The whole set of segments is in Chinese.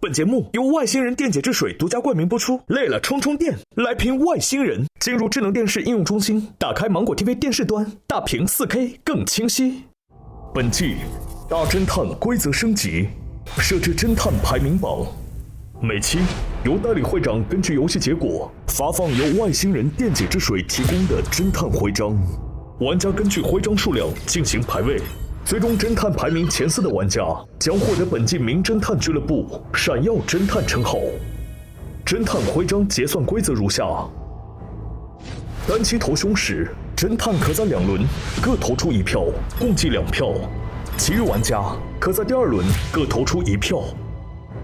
本节目由外星人电解质水独家冠名播出。累了充充电，来瓶外星人。进入智能电视应用中心，打开芒果 TV 电视端，大屏 4K 更清晰。本季大侦探规则升级，设置侦探排名榜。每期由代理会长根据游戏结果发放由外星人电解质水提供的侦探徽章，玩家根据徽章数量进行排位。最终侦探排名前4的玩家将获得本季名侦探俱乐部闪耀侦探称号。侦探徽章结算规则如下：单期投凶时，侦探可在2轮各投出1票，共计2票；其余玩家可在第2轮各投出1票。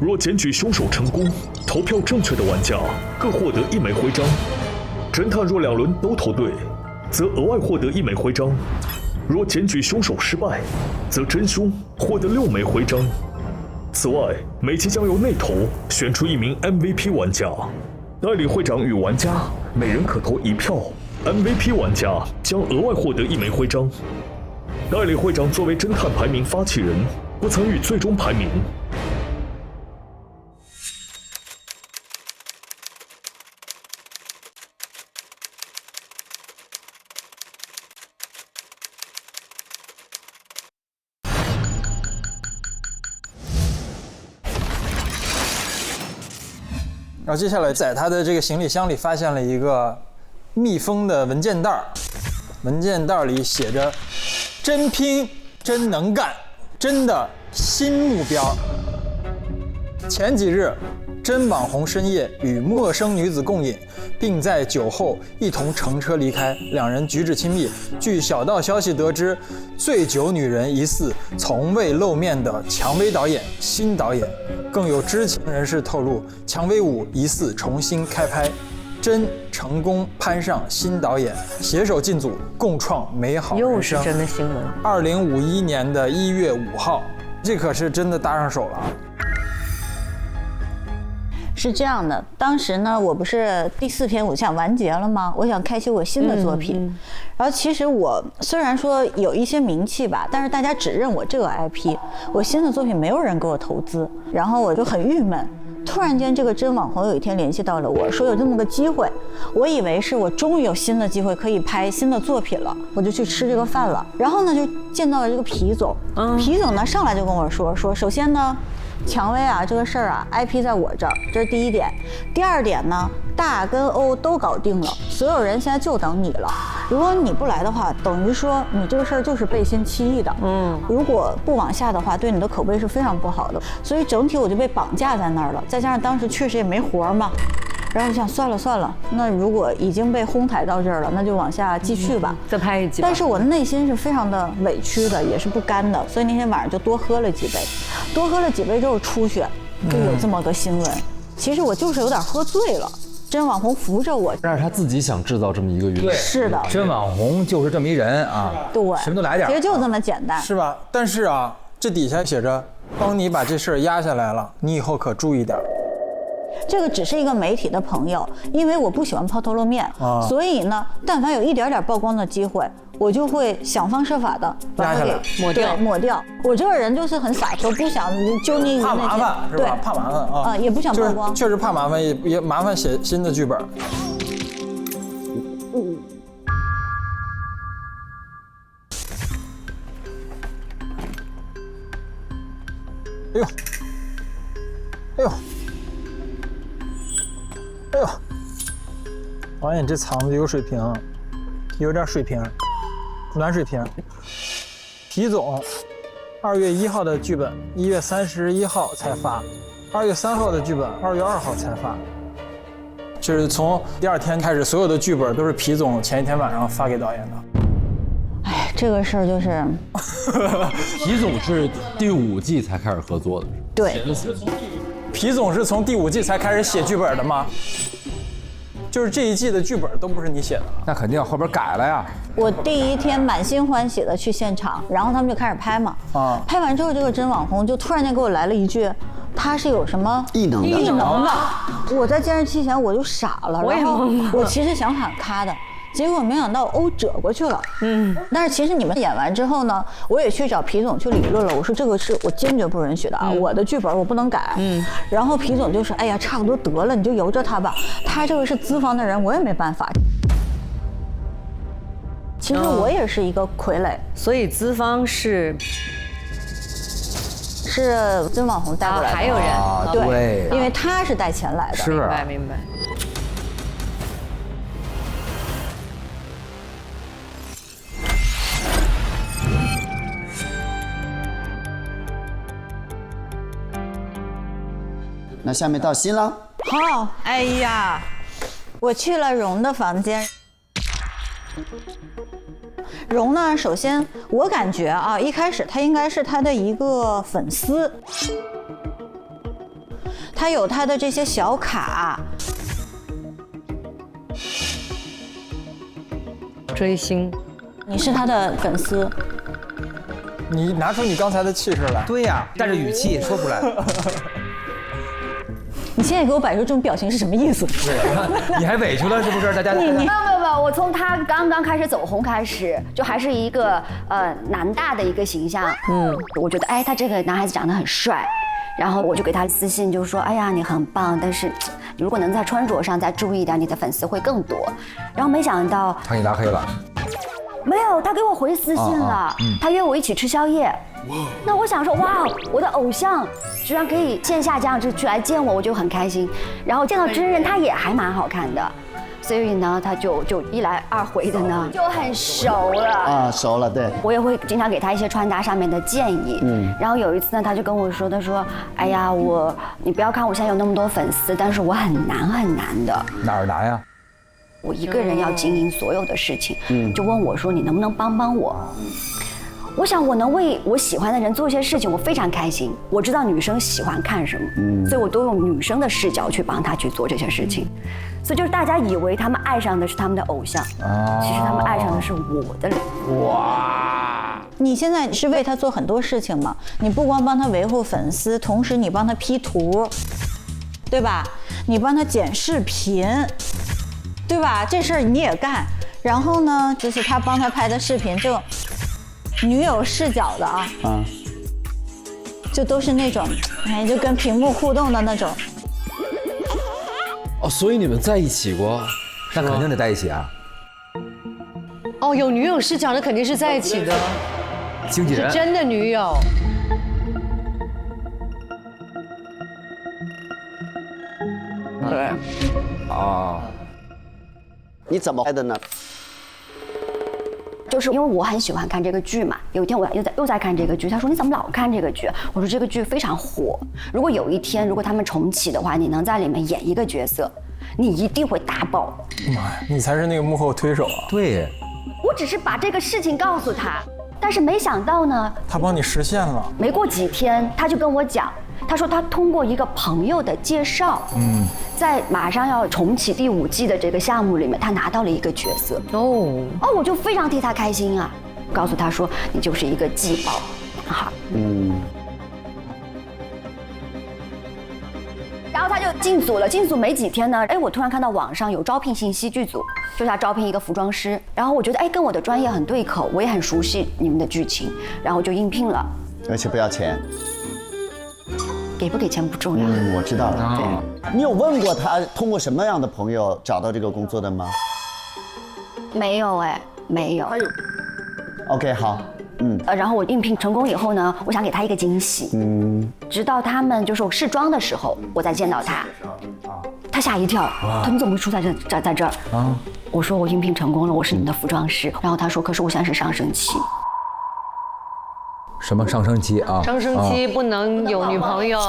若检举凶手成功，投票正确的玩家各获得1枚徽章。侦探若2轮都投对，则额外获得1枚徽章。若检举凶手失败，则真凶获得6枚徽章。此外，每期将由内投选出1名 MVP 玩家，代理会长与玩家每人可投1票 ，MVP 玩家将额外获得1枚徽章。代理会长作为侦探排名发起人，不参与最终排名。然后接下来在他的这个行李箱里发现了一个密封的文件袋，文件袋里写着“真拼真能干，真的新目标”。前几日，真网红深夜与陌生女子共饮，并在酒后一同乘车离开，两人举止亲密。据小道消息得知，醉酒女人疑似从未露面的蔷薇导演新导演，更有知情人士透露，蔷薇5疑似重新开拍，真成功攀上新导演，携手进组，共创美好人生。又是真的新闻。2051年的1月5号，这可是真的搭上手了啊！是这样的，当时呢，我不是第4篇我想完结了吗？我想开启我新的作品。然后其实我虽然说有一些名气吧，但是大家只认我这个 IP， 我新的作品没有人给我投资，然后我就很郁闷。突然间，这个真网红有一天联系到了我，说有这么个机会，我以为是我终于有新的机会可以拍新的作品了，我就去吃这个饭了。然后呢，就见到了这个皮总，皮总呢上来就跟我说，首先呢，蔷薇啊，这个事儿啊 ，IP 在我这儿，这是第一点。第2点呢，大跟欧都搞定了，所有人现在就等你了。如果你不来的话，等于说你这个事儿就是背信弃义的。如果不往下的话，对你的口碑是非常不好的。所以整体我就被绑架在那儿了，再加上当时确实也没活嘛。然后我想算了，那如果已经被哄抬到这儿了，那就往下继续吧，再拍一集。但是我内心是非常的委屈的，也是不甘的，所以那天晚上就多喝了几杯，多喝了几杯之后出血，就有这么个新闻。其实我就是有点喝醉了，真网红扶着我，但是他自己想制造这么一个舆论。是的，真网红就是这么一人啊，对，什么都来点，其实就这么简单，是吧？但是啊，这底下写着帮你把这事儿压下来了，你以后可注意点。这个只是一个媒体的朋友，因为我不喜欢抛头露面，所以呢，但凡有一点点曝光的机会，我就会想方设法的把它给抹掉。我这个人就是很洒脱，不想揪泥于那些，怕麻烦是吧？怕麻烦啊，也不想曝光，确实怕麻烦，也麻烦写新的剧本。哎呦，哎呦。哎呦，导演这藏子有水平，有点水平，暖水平。皮总2月1号的剧本1月31号才发，2月3号的剧本2月2号才发。就是从第2天开始，所有的剧本都是皮总前一天晚上发给导演的。哎，这个事儿就是，皮总是第5季才开始合作的，对。皮总是从第5季才开始写剧本的吗？就是这一季的剧本都不是你写的了？那肯定后边改了呀。我第一天满心欢喜的去现场，然后他们就开始拍嘛。拍完之后，这个真网红就突然间给我来了一句：“他是有什么异能的。”我在监视器前我就傻了，然后我其实想喊咔的，结果没想到欧折过去了。但是其实你们演完之后呢，我也去找皮总去理论了，我说这个是我坚决不允许的啊，我的剧本我不能改。然后皮总就说，哎呀，差不多得了，你就由着他吧，他这个是资方的人，我也没办法。其实我也是一个傀儡，所以资方是曾网红带过来的，还有人对，因为他是带钱来的。是明白明白。那下面到新郎，好，哎呀，我去了蓉的房间。蓉呢，首先我感觉啊，一开始他应该是他的一个粉丝，他有他的这些小卡，追星，你是他的粉丝。你拿出你刚才的气势来。对呀，带着语气说出来。你现在给我摆出这种表情是什么意思？你还委屈了是不是？大家没有，我从他刚刚开始走红开始，就还是一个男大的一个形象。我觉得哎，他这个男孩子长得很帅，然后我就给他私信，就说哎呀你很棒，但是如果能在穿着上再注意一点，你的粉丝会更多。然后没想到他给你拉黑了。没有，他给我回私信了，他约我一起吃宵夜。那我想说，哇，我的偶像居然可以线下这样就去来见我，我就很开心。然后见到真人，他也还蛮好看的，所以呢，他就一来二回的呢，就很熟了啊，熟了，对。我也会经常给他一些穿搭上面的建议。然后有一次呢，他就跟我说，他说，哎呀，你不要看我现在有那么多粉丝，但是我很难的。哪儿难呀？我一个人要经营所有的事情，就问我说，你能不能帮我？我想我能为我喜欢的人做一些事情，我非常开心。我知道女生喜欢看什么，所以我都用女生的视角去帮她去做这些事情。所以就是大家以为他们爱上的是他们的偶像，其实他们爱上的是我的人。哇！你现在是为他做很多事情嘛？你不光帮他维护粉丝，同时你帮他 P 图，对吧？你帮他剪视频，对吧？这事儿你也干。然后呢，就是他帮他拍的视频就。女友视角的啊，就都是那种，哎，就跟屏幕互动的那种。哦，所以你们在一起过？那肯定得在一起啊。哦，有女友视角的肯定是在一起的。经纪人是真的女友。对。哦。你怎么拍的呢？就是因为我很喜欢看这个剧嘛，有一天我又在看这个剧，他说你怎么老看这个剧？我说这个剧非常火，如果有一天如果他们重启的话，你能在里面演一个角色，你一定会大爆。妈呀，你才是那个幕后推手啊！对，我只是把这个事情告诉他，但是没想到呢，他帮你实现了。没过几天，他就跟我讲，他说他通过一个朋友的介绍，在马上要重启第5季的这个项目里面，他拿到了一个角色。哦，我就非常替他开心啊！告诉他说，你就是一个季宝，好。然后他就进组了，进组没几天呢，哎，我突然看到网上有招聘信息，剧组就是要招聘一个服装师，然后我觉得哎，跟我的专业很对口，我也很熟悉你们的剧情，然后就应聘了，而且不要钱。给不给钱不重要。我知道了。对，你有问过他通过什么样的朋友找到这个工作的吗？没有哎，没有。OK， 好。然后我应聘成功以后呢，我想给他一个惊喜。直到他们就是我试妆的时候，我再见到他，他吓一跳，他说你怎么会出在这儿？我说我应聘成功了，我是你们的服装师。然后他说，可是我现在是上升期。什么上升期啊？上升期不能有女朋友。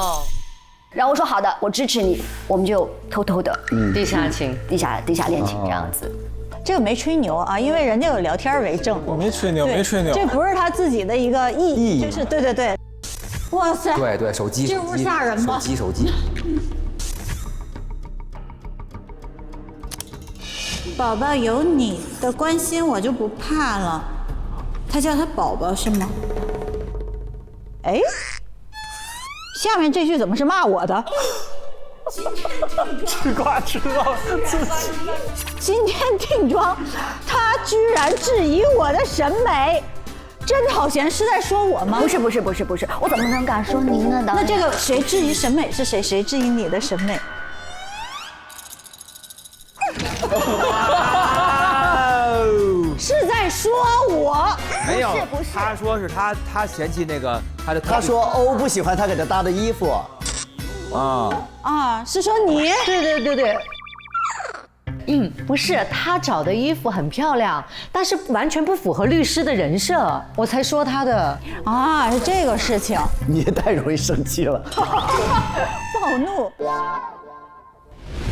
然后我说好的，我支持你，我们就偷偷的地下情、地下恋情这样子。这个没吹牛啊，因为人家有聊天为证。我没吹牛，没吹牛，这不是他自己的一个意义，就是对。哇塞，对，手机，这不吓人吗？手机。宝宝有你的关心，我就不怕了。他叫他宝宝是吗？哎，下面这句怎么是骂我的？吃瓜吃到自己。今天定妆，他居然质疑我的审美，真好贤是在说我吗？不是，我怎么能敢说您呢？那这个谁质疑审美是谁？谁质疑你的审美？是在说我？没有，不是他说是他嫌弃那个他说欧不喜欢他给他搭的衣服。是说你？对。不是，他找的衣服很漂亮，但是完全不符合律师的人设，我才说他的。是这个事情。你也太容易生气了。暴怒。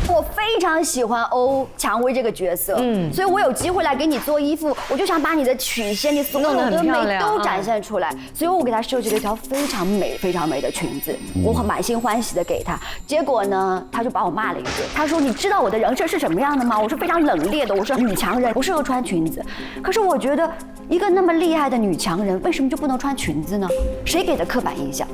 我非常喜欢欧蔷薇这个角色，所以我有机会来给你做衣服，我就想把你的曲线、你所有的美都展现出来，所以我给他设计了一条非常美的裙子，我满心欢喜的给他，结果呢，他就把我骂了一顿，他说：“你知道我的人设是什么样的吗？”我是非常冷冽的，我说女强人不适合穿裙子，可是我觉得一个那么厉害的女强人，为什么就不能穿裙子呢？谁给的刻板印象？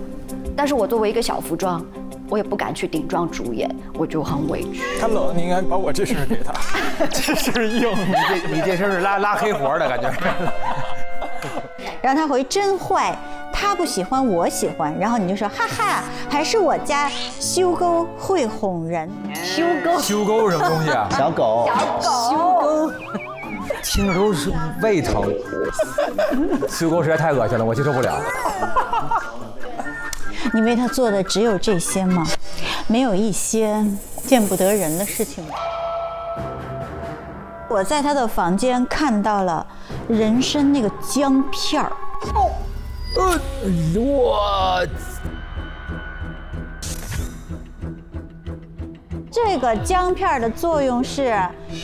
但是我作为一个小服装，我也不敢去顶撞主演，我就很委屈。他冷，你应该把我这身给他，这身硬。你这身是拉黑活的感觉。让他回真坏，他不喜欢我喜欢，然后你就说哈哈，还是我家修沟会哄人。修沟是什么东西啊？小狗。修沟。听着都是胃疼。修沟实在太恶心了，我接受不了。你为他做的只有这些吗？没有一些见不得人的事情吗？我在他的房间看到了人参那个姜片儿。我这个姜片的作用是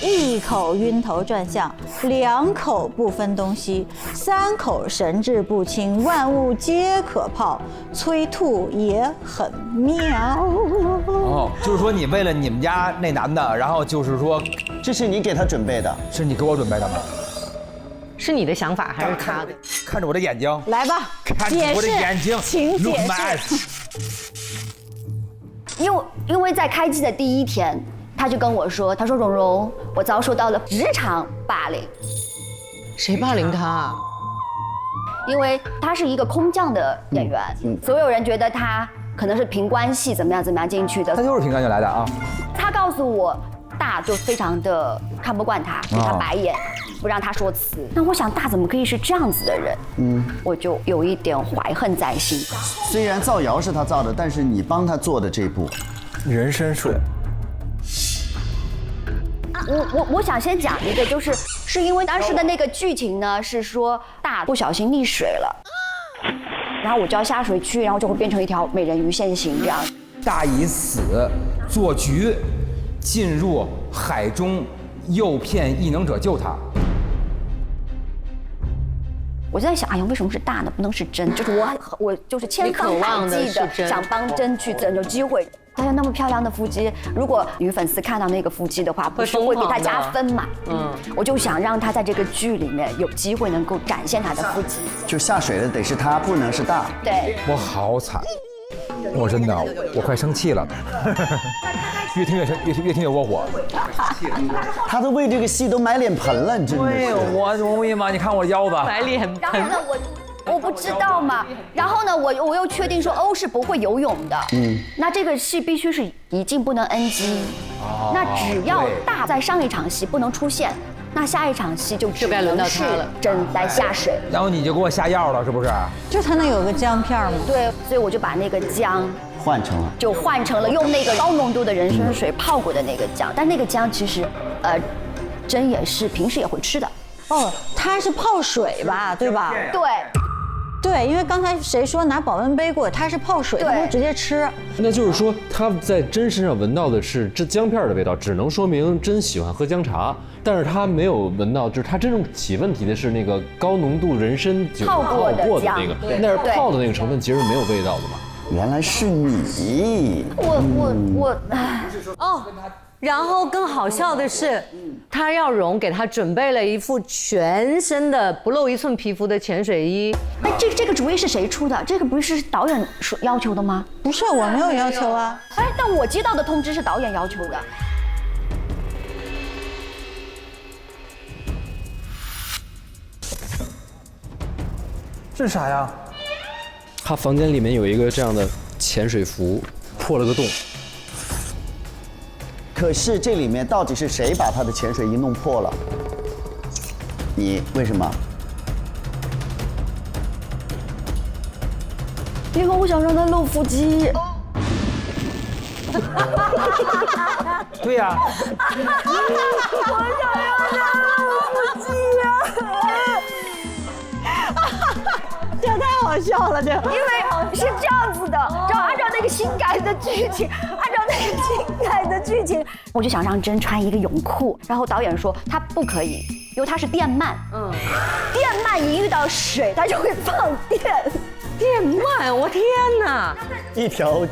1口晕头转向，2口不分东西，3口神志不清，万物皆可泡，催吐也很妙。就是说你为了你们家那男的，然后就是说，这是你给他准备的，是你给我准备的吗？是你的想法还是他的？看着我的眼睛，来吧，看着我的眼睛，请解释。因为在开机的第1天，他就跟我说，他说蓉蓉，我遭受到了职场霸凌。谁霸凌他啊？因为他是一个空降的演员，所有人觉得他可能是凭关系怎么样进去的。他就是凭感觉来的啊。他告诉我，大就非常的看不惯他，给他白眼，不让他说词。那我想大怎么可以是这样子的人？我就有一点怀恨在心。虽然造谣是他造的，但是你帮他做的这步，人参水。我想先讲一个，是因为当时的那个剧情呢，是说大不小心溺水了，然后我就要下水去，然后就会变成一条美人鱼现形这样。大以死做局，进入海中，诱骗异能者救他。我就在想，哎呀，为什么是大呢？不能是真？就是我就是千方百计的想帮真去拯救机会。他有那么漂亮的腹肌，如果女粉丝看到那个腹肌的话，不是会给他加分嘛？我就想让他在这个剧里面有机会能够展现他的腹肌。就下水的得是他，不能是大。对，我好惨，我真的我快生气了，越听越窝火。他都为这个戏都买脸盆了，你真的是。我容易吗？你看我腰子，买脸盆。然后呢，我不知道嘛，然后呢，我又确定说欧是不会游泳的，那这个戏必须是一镜不能 NG，那只要大在上一场戏不能出现，那下一场戏就该轮到他了，真来下水。然后你就给我下药了，是不是？就他那有个姜片吗？对，所以我就把那个姜换成了用那个高浓度的人参水泡过的那个姜，但那个姜其实，真也是平时也会吃的。它是泡水吧，对吧？对，因为刚才谁说拿保温杯过，它是泡水，它不是直接吃。那就是说他在真身上闻到的是这姜片的味道，只能说明真喜欢喝姜茶，但是他没有闻到，就是他真正起问题的是那个高浓度人参酒泡过的那个，那是泡的那个成分其实是没有味道的嘛。原来是你。然后更好笑的是，他要蓉给他准备了一副全身的不露一寸皮肤的潜水衣。哎，这个主意是谁出的？这个不是导演要求的吗？不是，我没有要求啊。哎，但我接到的通知是导演要求的。这是啥呀？他房间里面有一个这样的潜水服，破了个洞。可是这里面到底是谁把他的潜水衣弄破了？你为什么？因为我想让他露腹肌。对呀、我想要他露腹肌啊！这太好笑了，这因为是这样子的，就按照那个新改的剧情，我就想让真穿一个泳裤，然后导演说他不可以，因为它是电鳗，电鳗一遇到水，它就会放电。电鳗，我天哪！一条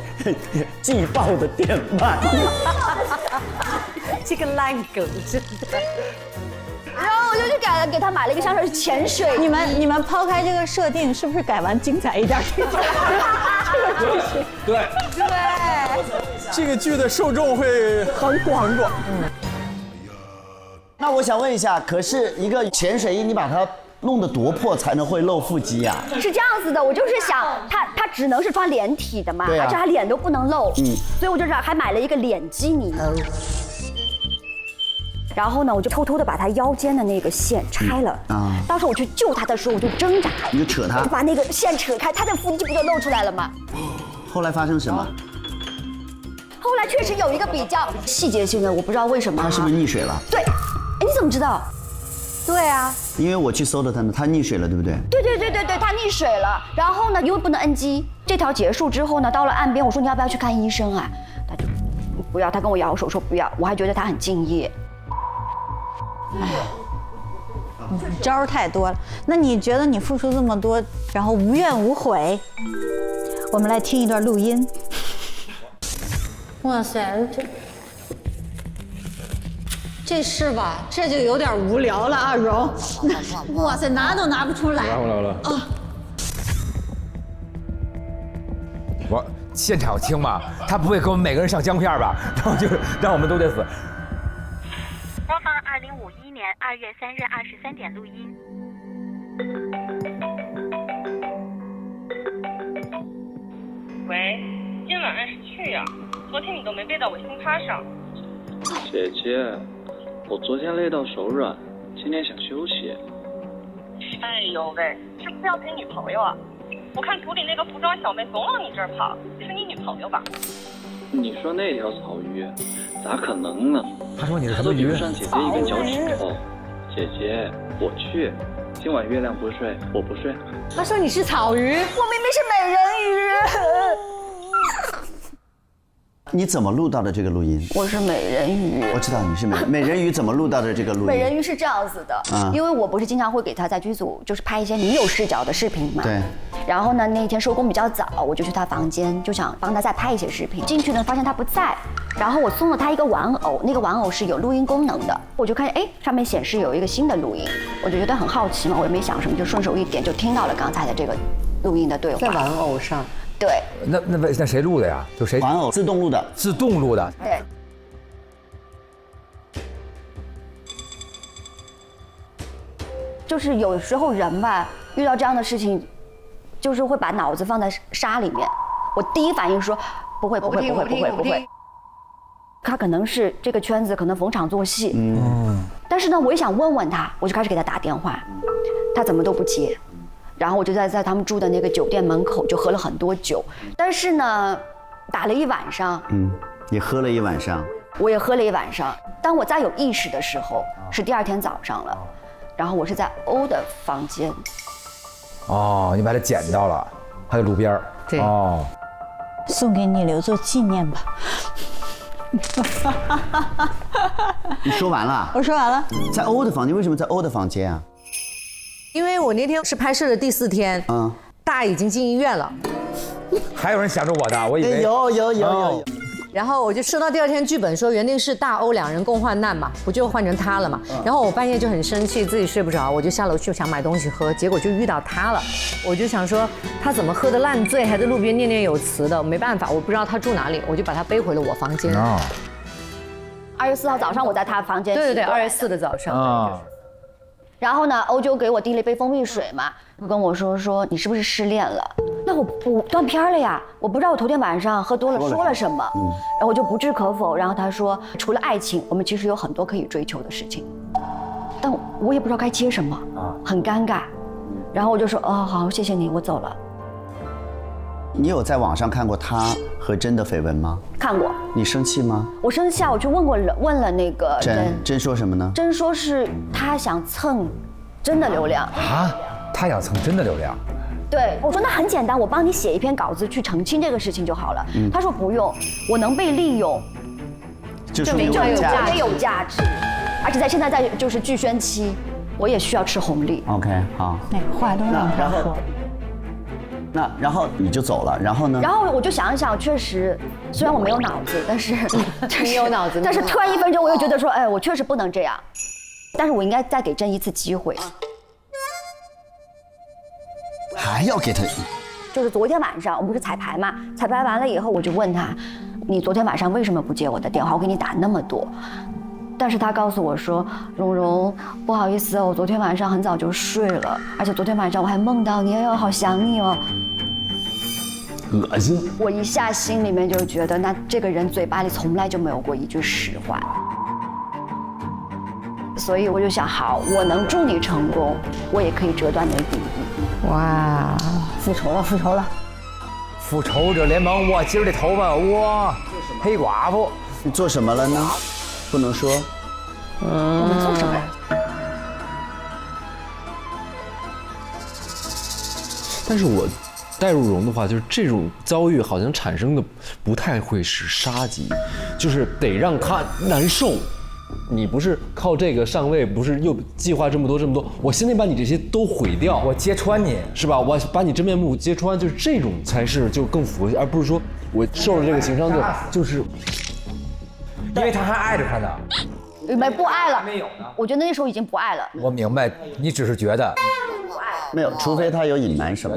季爆的电鳗。这个烂梗真的。然后我就去给他买了一个香水潜水。你们抛开这个设定，是不是改完精彩一点？对，这个剧的受众会很广。那我想问一下，可是一个潜水衣，你把它弄得多破才能会露腹肌呀？是这样子的，我就是想他只能是穿连体的嘛，对啊而且他脸都不能露，所以我就是还买了一个脸基尼。然后呢，我就偷偷的把他腰间的那个线拆了。当时我去救他的时候，我就挣扎，你就扯他就把那个线扯开，他的腹肌不就露出来了吗？后来发生什么？后来确实有一个比较细节性的，我不知道为什么。他是不是溺水了？对，哎，你怎么知道？对啊，因为我去搜了他呢，他溺水了，对不对？对，他溺水了。然后呢，因为不能 NG， 这条结束之后呢，到了岸边，我说你要不要去看医生啊？他就不要，他跟我摇手说不要，我还觉得他很敬业。招儿太多了。那你觉得你付出这么多，然后无怨无悔？我们来听一段录音。哇塞，这是吧？这就有点无聊了啊，蓉。哇塞，拿都拿不出来。拿回来了。我现场听嘛，他不会给我们每个人上姜片吧？然后就是让我们都得死。播放2051年2月3日23点录音。喂，今晚按时去呀。昨天你都没背到我新趴上。姐姐，我昨天累到手软，今天想休息。哎呦喂，是不是要陪女朋友啊？我看图里那个服装小妹总往你这儿跑，是你女朋友吧？你说那条草鱼，咋可能呢？他说你是什么鱼？都比不上姐姐一根脚趾头。姐姐，我去，今晚月亮不睡，我不睡。他说你是草鱼，我明明是美人鱼。你怎么录到的这个录音？我是美人鱼。我知道你是美人鱼，怎么录到的这个录音？美人鱼是这样子的，因为我不是经常会给他在剧组就是拍一些女友视角的视频嘛。对。然后呢，那天收工比较早，我就去他房间，就想帮他再拍一些视频。进去呢，发现他不在，然后我送了他一个玩偶，那个玩偶是有录音功能的，我就看见上面显示有一个新的录音，我就觉得很好奇嘛，我也没想什么，就顺手一点就听到了刚才的这个录音的对话。在玩偶上。对。那谁录的呀？就谁？玩偶自动录的。自动录的。对。就是有时候人吧，遇到这样的事情，就是会把脑子放在沙里面。我第一反应是说不会，他可能是这个圈子可能逢场作戏。但是呢，我也想问问他，我就开始给他打电话，他怎么都不接。然后我就在他们住的那个酒店门口就喝了很多酒，但是呢，打了一晚上。也喝了一晚上。我也喝了一晚上。当我再有意识的时候，是第二天早上了。然后我是在欧的房间。哦，你把它捡到了，他在路边。对。哦。送给你留作纪念吧。你说完了？我说完了。在欧的房间，为什么在欧的房间啊？因为我那天是拍摄的第4天，大已经进医院了。还有人想着我的，我以为有。然后我就收到第二天剧本说原定是大欧2人共患难嘛，不就换成他了嘛。然后我半夜就很生气，自己睡不着，我就下楼去想买东西喝，结果就遇到他了。我就想说他怎么喝得烂醉，还在路边念念有词的，没办法，我不知道他住哪里，我就把他背回了我房间。2月4号早上我在他房间。对，2月4的早上。啊。然后呢，欧就给我递了一杯蜂蜜水嘛，跟我说你是不是失恋了？那我断片了呀，我不知道我头天晚上喝多了说了什么，然后我就不置可否。然后他说，除了爱情，我们其实有很多可以追求的事情，但我也不知道该接什么，很尴尬。然后我就说，好，谢谢你，我走了。你有在网上看过他和真的绯闻吗？看过。你生气吗？我生气啊！我去问了那个真说什么呢？真说是他想蹭真的流量啊，他想蹭真的流量。对，我说那很简单，我帮你写一篇稿子去澄清这个事情就好了。他说不用，我能被利用，就也有价值，而且现在在就是剧宣期，我也需要吃红利。OK， 好，哪个话都让他说。然后你就走了，然后呢？然后我就想一想，确实，虽然我没有脑子，但是你有脑子，但是突然1分钟，我又觉得说，哎，我确实不能这样，但是我应该再给真一次机会。还要给他？就是昨天晚上我们不是彩排嘛，彩排完了以后，我就问他，你昨天晚上为什么不接我的电话？我给你打那么多。但是他告诉我说，蓉蓉，不好意思，我昨天晚上很早就睡了，而且昨天晚上我还梦到你，哎呦，好想你哦。恶心！我一下心里面就觉得，那这个人嘴巴里从来就没有过一句实话。所以我就想，好，我能祝你成功，我也可以折断你的羽翼。哇，复仇了，复仇了！复仇者联盟，我今儿这头发，哇，黑寡妇，你做什么了呢？不能说。我们做什么呀？但是我带入蓉的话，就是这种遭遇好像产生的不太会是杀机，就是得让他难受。你不是靠这个上位，不是又计划这么多，我现在把你这些都毁掉，我揭穿你，是吧？我把你真面目揭穿，就是这种才是就更符合，而不是说我受了这个情伤就是因为他还爱着他呢。不爱了，没有呢。我觉得那时候已经不爱了。我明白，你只是觉得不爱了。没有，除非他有隐瞒什么。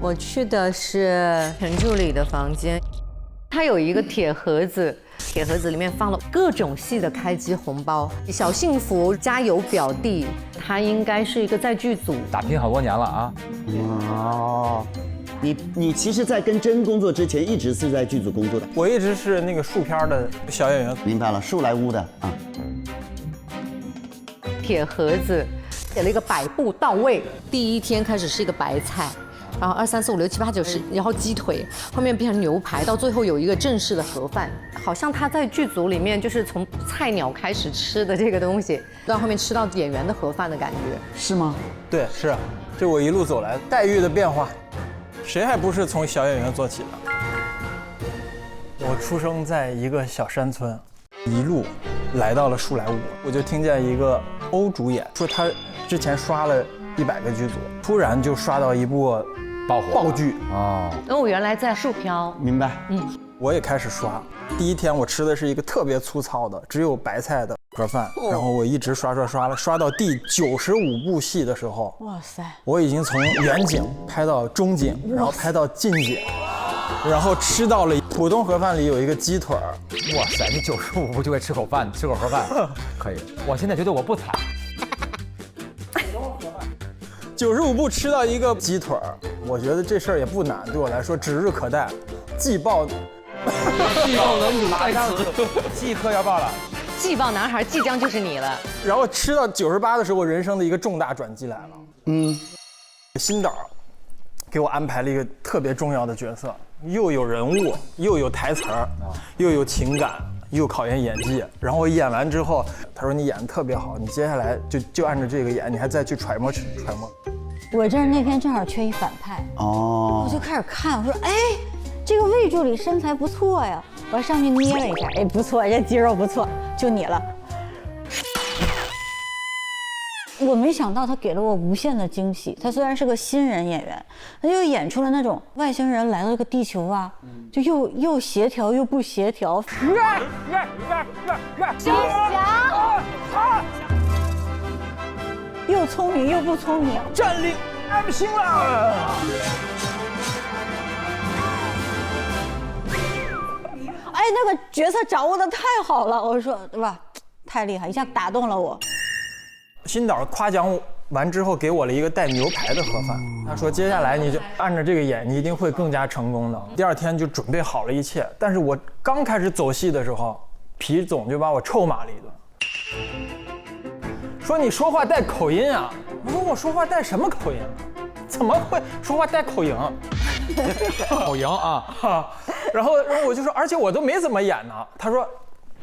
我去的是陈助理的房间，他有一个铁盒子，铁盒子里面放了各种系的开机红包，小幸福、加油表弟，他应该是一个在剧组打拼好多年了啊。哦，你其实，在跟真工作之前，一直是在剧组工作的。我一直是那个树片的小演员。明白了，树来屋的啊。铁盒子写了一个100步到位，第1天开始是一个白菜。然后2、3、4、5、6、7、8、9、10，然后鸡腿，后面变成牛排，到最后有一个正式的盒饭，好像他在剧组里面就是从菜鸟开始吃的这个东西，到后面吃到演员的盒饭的感觉，是吗？对，是，就我一路走来，待遇的变化，谁还不是从小演员做起的？我出生在一个小山村，一路来到了树来屋，我就听见一个欧主演说他之前刷了100个剧组，突然就刷到一部爆剧哦。我原来在树飘，明白。我也开始刷。第1天我吃的是一个特别粗糙的，只有白菜的盒饭，然后我一直刷到第95部戏的时候，哇塞，我已经从远景拍到中景，然后拍到近景，然后吃到了普通盒饭里有一个鸡腿儿。哇塞，你95部就会吃口盒饭，可以。我现在觉得我不惨。95部吃到一个鸡腿儿，我觉得这事儿也不难，对我来说指日可待。季报男主马上即刻要报了，季报男孩即将就是你了。然后吃到98的时候，我人生的一个重大转机来了。新导给我安排了一个特别重要的角色，又有人物，又有台词儿，又有情感，又考验演技。然后我演完之后，他说你演得特别好，你接下来就按照这个演，你还再去揣摩。我这儿那天正好缺一反派哦，我就开始看，我说哎，这个魏助理身材不错呀，我还上去捏了一下，哎不错，这肌肉不错，就你了。我没想到他给了我无限的惊喜。他虽然是个新人演员，他就演出了那种外星人来到这个地球啊，就又协调又不协调。又聪明又不聪明，占领安平了。哎，那个角色掌握的太好了，我说对吧？太厉害，一下打动了我。新导夸奖完之后，给我了一个带牛排的盒饭。他说：“接下来你就按照这个演，你一定会更加成功的。”第二天就准备好了一切，但是我刚开始走戏的时候，皮总就把我臭骂了一顿，说你说话带口音啊！我说我说话带什么口音？怎么会说话带口音？口音啊！然后我就说，而且我都没怎么演呢。他说。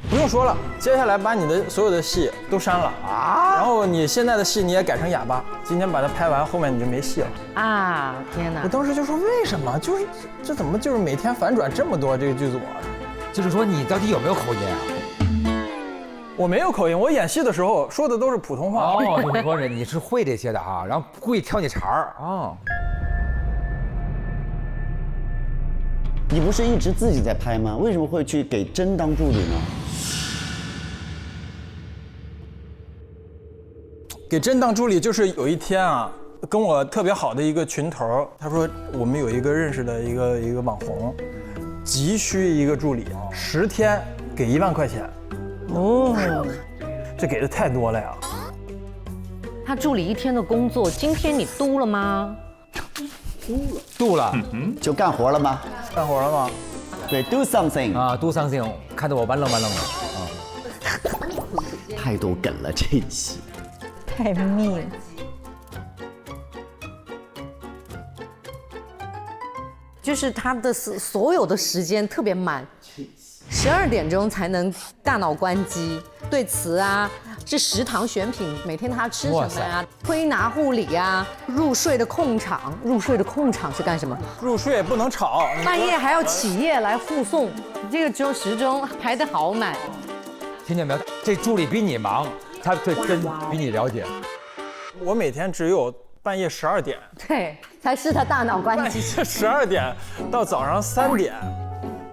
不用说了，接下来把你的所有的戏都删了啊，然后你现在的戏你也改成哑巴，今天把它拍完，后面你就没戏了啊！天哪！我当时就说为什么？就是这怎么就是每天反转这么多这个剧组啊？就是说你到底有没有口音啊？我没有口音，我演戏的时候说的都是普通话。哦，你说你是会这些的啊，然后故意挑你茬儿啊。你不是一直自己在拍吗？为什么会去给真当助理呢？给真当助理就是有一天啊，跟我特别好的一个群头，他说我们有一个认识的一个网红，急需一个助理，10天给1万块钱。哦，这给的太多了呀。他助理1天的工作，今天你嘟了吗？度了，就干活了吗？干活了吗？对 ，do something 啊 ，do something， 看得我弯愣弯愣的啊。太多梗了这一期，太密了。就是他的所有的时间特别满，12点钟才能大脑关机，对词啊，这食堂选品，每天他吃什么呀？推拿护理啊，入睡的控场是干什么？入睡不能吵，半夜还要起夜来护送，这个时钟排得好满。听见没有？这助理比你忙，他对真比你了解。我每天只有半夜12点，对，才是他大脑关机。12点到早上3点，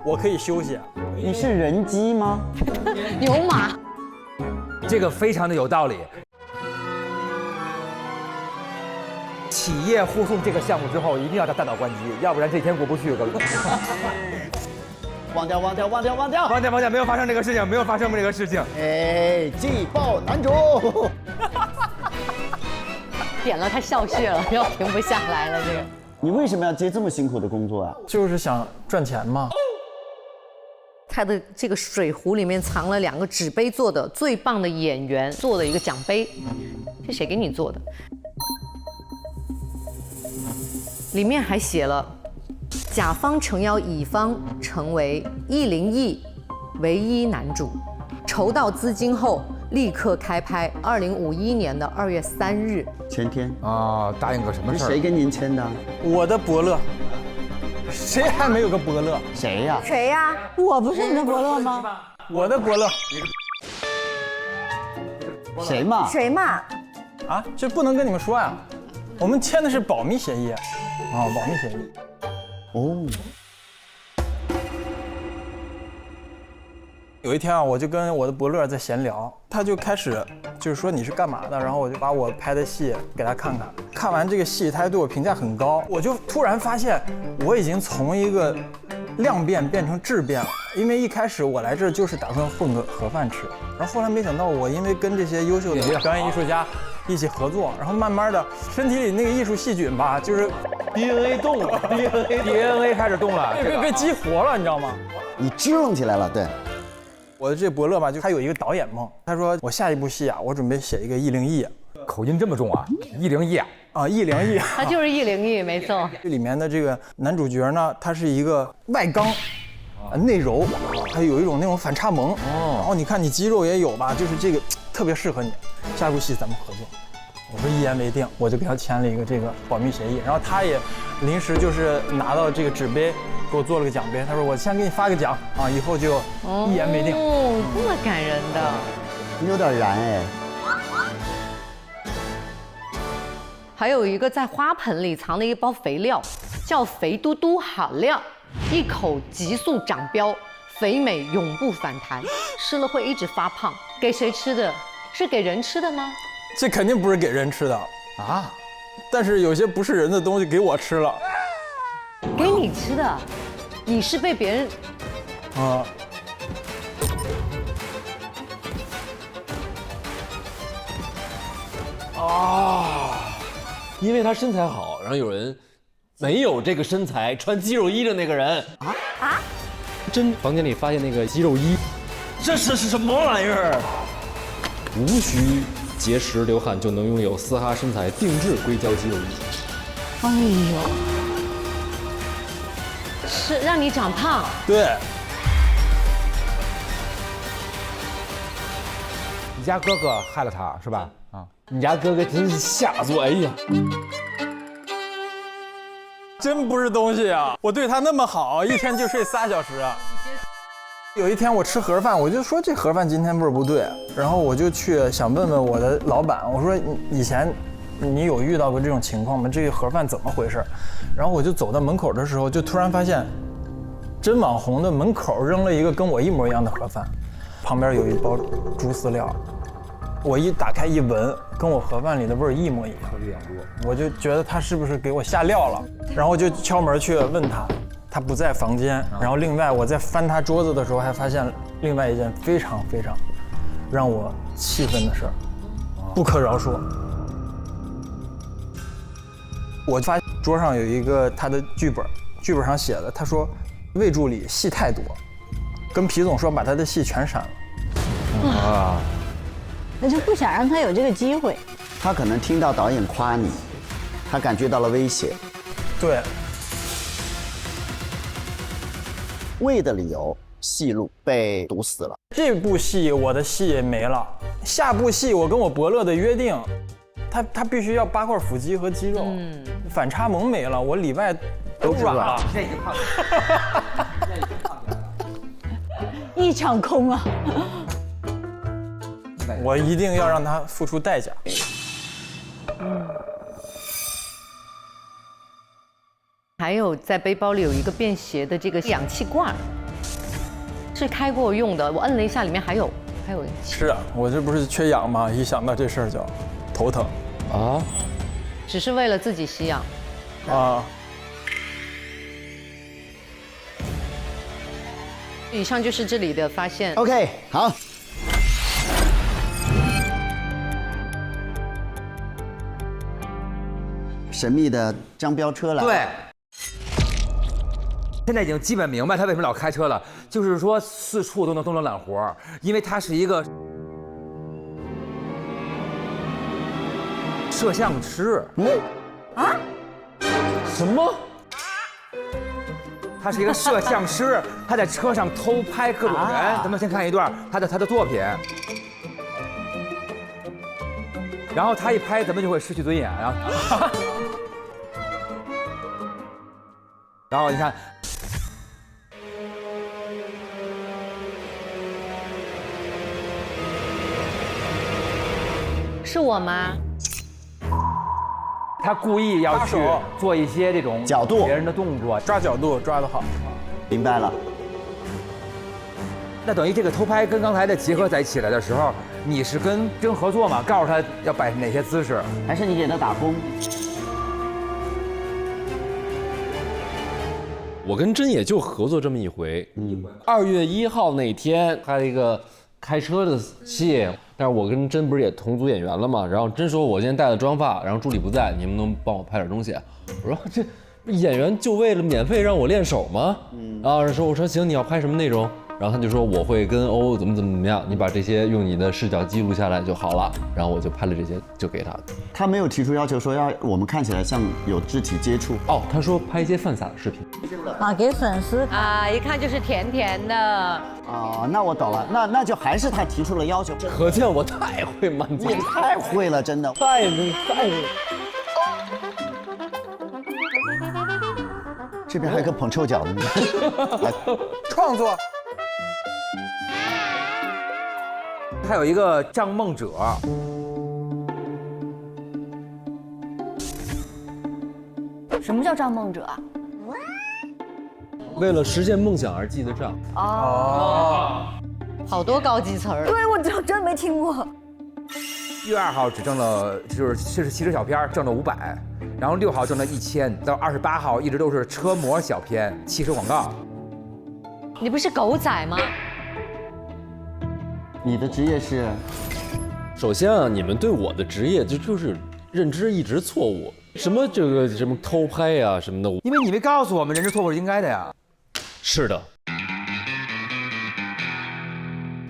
我可以休息。你是人机吗？牛马。这个非常的有道理。企业护送这个项目之后，一定要大脑关机，要不然这天过不去，各位。忘掉，没有发生这个事情，没有发生这个事情。哎，季报男主。点了他笑穴了，要停不下来了。这个，你为什么要接这么辛苦的工作啊？就是想赚钱嘛。他的这个水壶里面藏了2个纸杯做的最棒的演员做的一个奖杯，是谁给你做的？里面还写了甲方诚邀乙方成为101亿唯一男主，筹到资金后立刻开拍，2051年的2月3日。前天啊，答应个什么事儿？谁跟您签的？我的伯乐。谁还没有个伯乐？谁呀？谁呀？我不是你的伯乐吗？我的伯乐。谁嘛？谁嘛？啊，这不能跟你们说呀，我们签的是保密协议。啊，保密协议。哦。有一天啊，我就跟我的伯乐在闲聊，他就开始就是说你是干嘛的，然后我就把我拍的戏给他看看。看完这个戏，他还对我评价很高，我就突然发现我已经从一个量变变成质变了。因为一开始我来这儿就是打算混个盒饭吃，然后后来没想到我因为跟这些优秀的表演艺术家一起合作，然后慢慢的身体里那个艺术细菌吧，就是 DNA 动了 ，DNA 开始动了，被激活了，你知道吗？你支棱起来了，对。我的这伯乐吧，就他有一个导演梦，他说我下一部戏啊，我准备写一个101亿，口音这么重啊，101亿啊，101亿，他就是101亿，没错。这里面的这个男主角呢，他是一个外刚，内柔，还有一种那种反差萌，然后你看你肌肉也有吧，就是这个特别适合你，下一部戏咱们合作。我说一言为定，我就给他签了一个这个保密协议，然后他也临时就是拿到这个纸杯。给我做了个奖杯，他说我先给你发个奖啊，以后就一言为定。哦，这么感人的，你有点燃哎。还有一个在花盆里藏了一包肥料，叫肥嘟嘟好料，一口急速长膘，肥美永不反弹，吃了会一直发胖。给谁吃的？是给人吃的吗？这肯定不是给人吃的啊，但是有些不是人的东西给我吃了。给你吃的，你是被别人啊。因为他身材好，然后有人没有这个身材穿肌肉衣的那个人啊，真房间里发现那个肌肉衣，这是什么玩意儿？无需节食流汗就能拥有嘶哈身材定制硅胶肌肉衣。哎呦，是让你长胖。对。你家哥哥害了他是吧？啊，你家哥哥真是下作，哎呀，真不是东西啊！我对他那么好，一天就睡3小时啊。有一天我吃盒饭，我就说这盒饭今天味儿不对，然后我就去想问问我的老板，我说以前你有遇到过这种情况吗？这个盒饭怎么回事？然后我就走到门口的时候，就突然发现，真网红的门口扔了一个跟我一模一样的盒饭，旁边有一包猪饲料，我一打开一闻，跟我盒饭里的味儿一模一样，我就觉得他是不是给我下料了，然后就敲门去问他。他不在房间，然后另外我在翻他桌子的时候，还发现另外一件非常非常让我气愤的事儿，不可饶恕。我发现桌上有一个他的剧本，剧本上写的，他说魏助理戏太多，跟皮总说把他的戏全删了。啊，那就不想让他有这个机会。他可能听到导演夸你，他感觉到了威胁。对。魏的理由，戏路被堵死了。这部戏我的戏也没了，下部戏我跟我伯乐的约定，他必须要8块腹肌和肌肉，反差萌没了，我里外都软了。现在已经胖了，一场空啊！我一定要让他付出代价。还有在背包里有一个便携的这个氧气罐，是开过用的。我摁了一下，里面还有。是啊，我这不是缺氧吗？一想到这事儿就头疼。啊？只是为了自己吸氧。啊。以上就是这里的发现。OK， 好。神秘的张飙车来了。对。现在已经基本明白他为什么老开车了，就是说四处都能揽活，因为他是一个摄像师。啊？什么？他是一个摄像师，他在车上偷拍各种人。咱们先看一段他的作品，然后他一拍，咱们就会失去尊严啊。然后你看。是我吗？他故意要去做一些这种角度、别人的动作，抓角度抓得好。明白了。那等于这个偷拍跟刚才的结合在一起来的时候，你是跟真合作嘛？告诉他要摆哪些姿势，还是你给他打工？我跟真也就合作这么一回。2月1号那天拍了一个开车的戏。但是我跟真不是也同组演员了吗？然后真说我今天带了妆发，然后助理不在，你们能帮我拍点东西？我说这演员就为了免费让我练手吗？我说行，你要拍什么内容？然后他就说我会跟欧怎么样，你把这些用你的视角记录下来就好了。然后我就拍了这些，就给他。他没有提出要求说要我们看起来像有肢体接触。哦，他说拍一些犯傻的视频。啊，给粉丝啊，一看就是甜甜的。哦，那我懂了，那就还是他提出了要求。可见我太会满足，你太会了，真的太会。这边还有个捧臭脚的，创作。还有一个张梦者，什么叫账梦者啊？为了实现梦想而记的账。哦，好多高级词儿。对，我真没听过。1月2号只挣了，就是汽车小片挣了500，然后6号挣了1000，到28号一直都是车模小片、汽车广告。你不是狗仔吗？你的职业是？首先啊，你们对我的职业就是认知一直错误，什么这个什么偷拍呀、什么的，因为你没告诉我们认知错误是应该的呀。是的，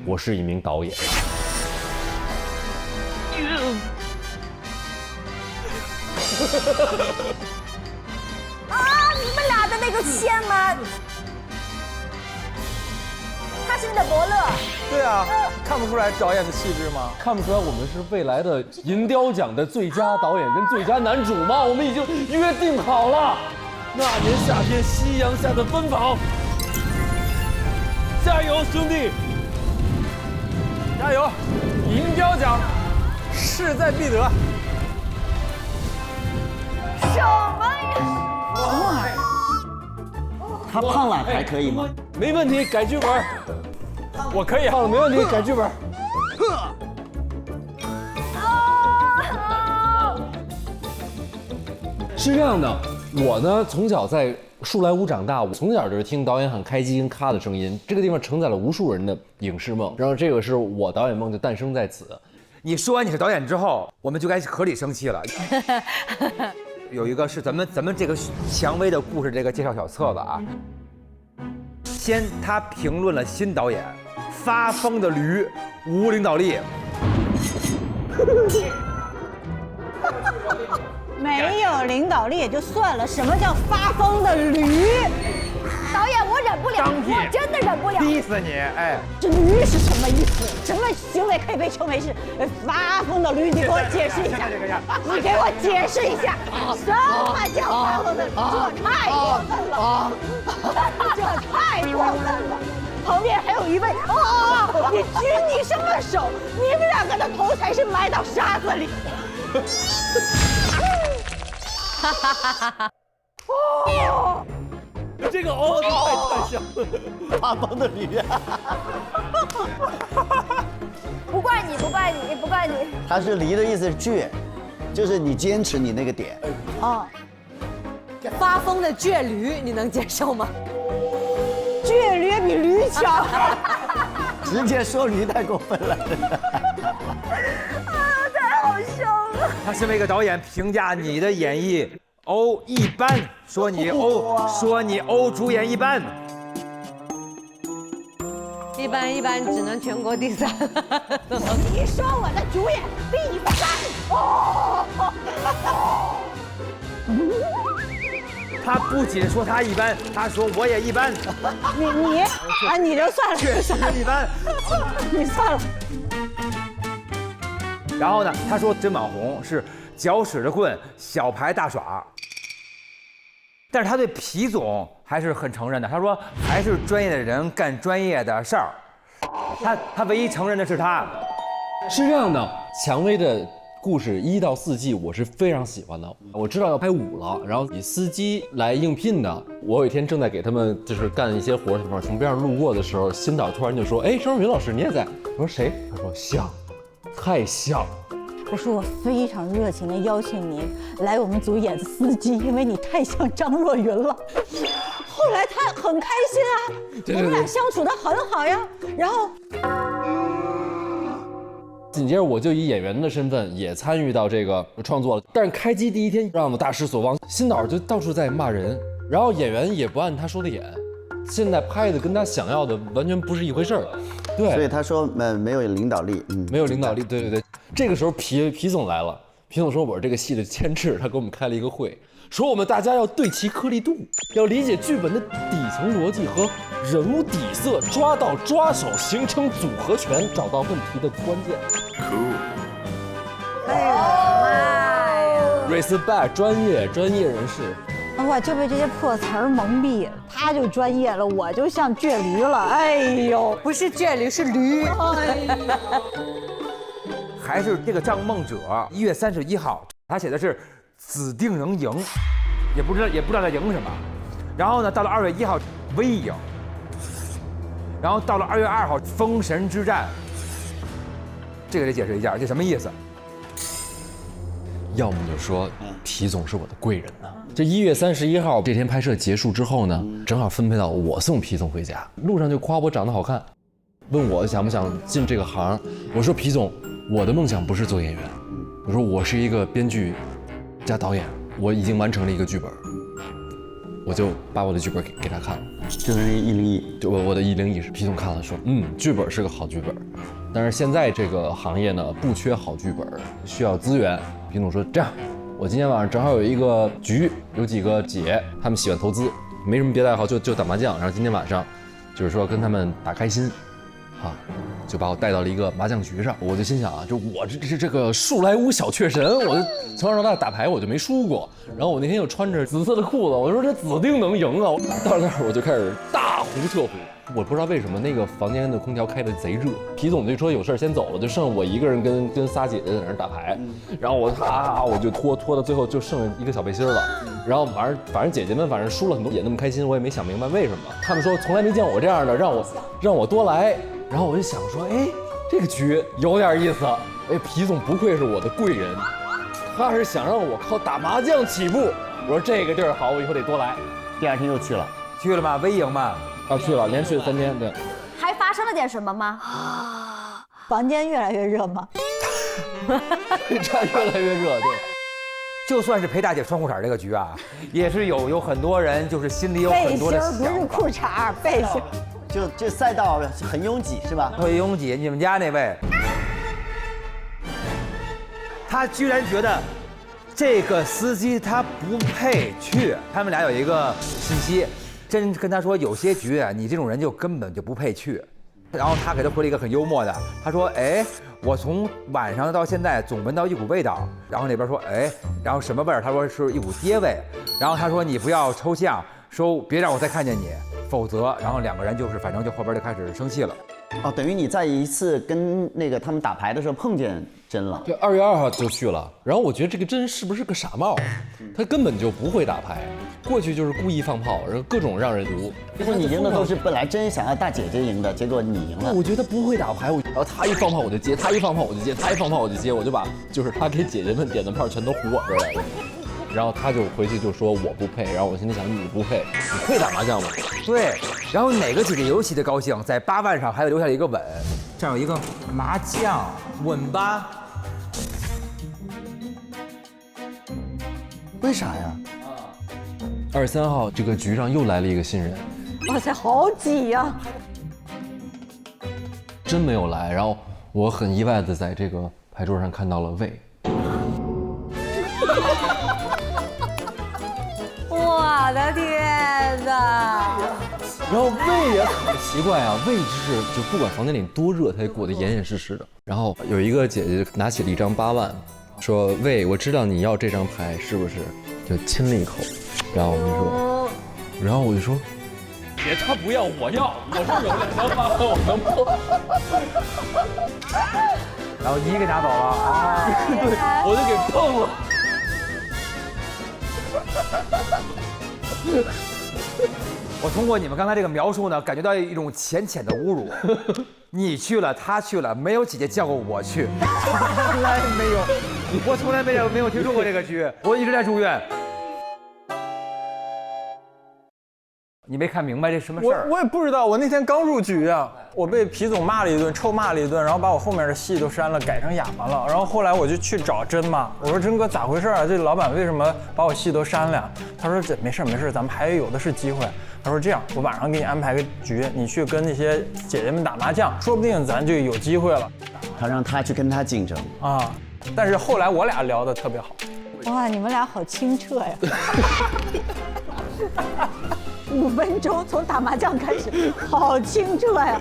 我是一名导演。啊，你们俩的那个线吗？他是你的伯乐。对啊，看不出来导演的气质吗？看不出来我们是未来的银雕奖的最佳导演跟最佳男主吗？我们已经约定好了。那年夏天，夕阳下的奔跑。加油，兄弟！加油！银雕奖势在必得。什么呀？他胖了还可以吗？没问题，改剧本。我可以。胖了没问题，改剧本。是这样的，我呢从小在树来屋长大，我从小就是听导演喊开机跟咔的声音，这个地方承载了无数人的影视梦，然后这个是我导演梦就诞生在此。你说完你是导演之后，我们就该合理生气了。有一个是咱们这个蔷薇的故事这个介绍小册子啊，先他评论了新导演发疯的驴无领导力。没有领导力也就算了，什么叫发疯的驴？导演，我忍不了，我真的忍不了。逼死你！哎，这驴是什么意思？什么行为可以被称为是发疯的驴？你给我解释一下。你给我解释一下，什么叫发疯的驴？这太过分了！这太过分了！旁边还有一位你举你什么手？你们两个的头才是埋到沙子里。哈哈哈哈！哦，这个太像了，发疯的驴。不怪你，不怪你，不怪你。他是驴的意思是倔，就是你坚持你那个点。哦，发疯的倔驴，你能接受吗？倔驴比驴强。直接说驴太过分了。太好笑了。他身为一个导演，评价你的演绎一般，说你主演一般。一般只能全国第3。你说我的主演第3。他不仅说他一般，他说我也一般。你就算了，确实一般。你算了。然后呢，他说真网红是搅屎的棍，小牌大耍。但是他对皮总还是很承认的，他说还是专业的人干专业的事儿。他唯一承认的是他。是这样的，蔷薇的故事1到4季我是非常喜欢的。我知道要拍5了，然后以司机来应聘的。我有一天正在给他们就是干一些活，从边上路过的时候，新导突然就说：“哎，张若昀老师你也在？”我说：“谁？”他说：“像，太像。”我说我非常热情的邀请您来我们组演司机，因为你太像张若昀了。后来他很开心啊，我们俩相处得很好呀。然后紧接着我就以演员的身份也参与到这个创作了。但是开机第1天让我大失所望，新导就到处在骂人，然后演员也不按他说的演。现在拍的跟他想要的完全不是一回事儿，对，所以他说没有领导力，没有领导力，对。这个时候皮总来了，皮总说我是这个戏的监制，他给我们开了一个会，说我们大家要对齐颗粒度，要理解剧本的底层逻辑和人物底色，抓到抓手，形成组合拳，找到问题的关键。Cool。respect 专业人士。我就被这些破词儿蒙蔽，他就专业了，我就像倔驴了。哎呦，不是倔驴，是驴。还是这个张梦者1月31号，他写的是子定能赢。也不知道他赢什么。然后呢，到了2月1号微赢，然后到了2月2号封神之战，这个得解释一下，这什么意思？要么就说皮总是我的贵人呢。这1月31号这天拍摄结束之后呢，正好分配到我送皮总回家，路上就夸我长得好看，问我想不想进这个行。我说皮总，我的梦想不是做演员，我说我是一个编剧加导演，我已经完成了一个剧本，我就把我的剧本给他看了，就是101，就我的101是皮总看了说，剧本是个好剧本，但是现在这个行业呢不缺好剧本，需要资源。皮总说这样，我今天晚上正好有一个局，有几个姐，她们喜欢投资，没什么别的爱好，就打麻将。然后今天晚上，就是说跟他们打开心，就把我带到了一个麻将局上。我就心想啊，就我这个数来无小确神，我就从小到大打牌我就没输过。然后我那天又穿着紫色的裤子，我说这指定能赢啊！到那儿我就开始大呼特呼。我不知道为什么那个房间的空调开得贼热，皮总就说有事先走了，就剩我一个人跟仨姐姐在那儿打牌，然后我就拖到最后就剩一个小背心了，然后反正姐姐们输了很多也那么开心，我也没想明白为什么，他们说从来没见我这样的，让我多来，然后我就想说，哎，这个局有点意思，哎，皮总不愧是我的贵人，他是想让我靠打麻将起步，我说这个地儿好，我以后得多来。第2天又去了吗？微赢吗？去了，连续3天，对。还发生了点什么吗？房间越来越热吗？这越来越热，对。就算是陪大姐穿裤衩这个局啊，也是有很多人就是心里有很多的想法。背心不是裤衩，背心。就这赛道很拥挤是吧？很拥挤。你们家那位，他居然觉得这个司机他不配去。他们俩有一个信息。真跟他说有些局啊，你这种人就根本就不配去。然后他给他回了一个很幽默的，他说：“哎，我从晚上到现在总闻到一股味道。”然后那边说：“哎，然后什么味儿？”他说是一股爹味。然后他说：“你不要抽象，说别让我再看见你，否则……”然后2个人就是反正就后边就开始生气了。哦，等于你在一次跟那个他们打牌的时候碰见甄了。对，2月2号就去了。然后我觉得这个甄是不是个傻帽？他根本就不会打牌，过去就是故意放炮，然后各种让人读。结果你赢的都是本来真想要大姐姐赢的，结果你赢了。我觉得不会打牌，然后他一放炮我就接，他一放炮我就接，他一放炮我就接，我就把就是他给姐姐们点的炮全都糊我这儿来了。然后他就回去就说我不配，然后我心里想你不配，你会打麻将吗？对，然后哪个姐姐尤其的高兴，在8万上还留下了一个吻，这儿有一个麻将吻吧。为啥呀？2月3号这个局上又来了一个新人，哇塞，好挤呀！真没有来，然后我很意外的在这个牌桌上看到了魏。我的天哪！然后魏也很奇怪啊，魏就不管房间里多热，他也裹得严严实实的。然后有一个姐姐拿起了一张8万，说：“魏，我知道你要这张牌，是不是？”就亲了一口。然后我们说，然后我就说：“姐，他不要，我要，我是有2张8万，我能碰。”然后你给拿走了啊？对，我就给碰了。我通过你们刚才这个描述呢，感觉到一种浅浅的侮辱。你去了，他去了，没有姐姐叫过我去，从来没有，我从来没有听说过这个局，我一直在住院。你没看明白这什么事儿？我也不知道，我那天刚入局啊，我被皮总骂了一顿，臭骂了一顿，然后把我后面的戏都删了，改成哑巴了。然后后来我就去找甄嘛，我说甄哥咋回事啊？这老板为什么把我戏都删了呀？他说这没事，咱们还有的是机会。他说这样，我晚上给你安排个局，你去跟那些姐姐们打麻将，说不定咱就有机会了。他让他去跟他竞争啊，但是后来我俩聊得特别好。哇，你们俩好清澈呀！5分钟从打麻将开始，好清澈呀！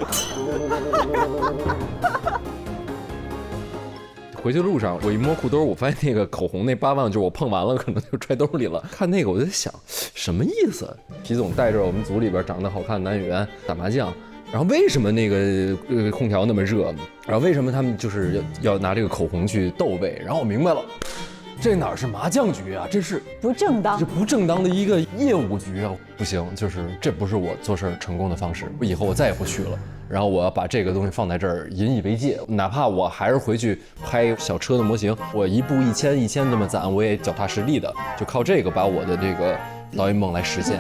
回去路上，我一摸裤兜，我发现那个口红那8万，就是我碰完了，可能就揣兜里了。看那个，我就在想，什么意思？皮总带着我们组里边长得好看的男演员打麻将，然后为什么那个空调那么热？然后为什么他们就是要拿这个口红去逗魏？然后我明白了。这哪是麻将局啊，这是不正当，这不正当的一个业务局啊！不行，就是这不是我做事成功的方式，以后我再也不去了。然后我要把这个东西放在这儿，引以为戒。哪怕我还是回去拍小车的模型，我一步1000这么攒，我也脚踏实地的，就靠这个把我的这个导演梦来实现。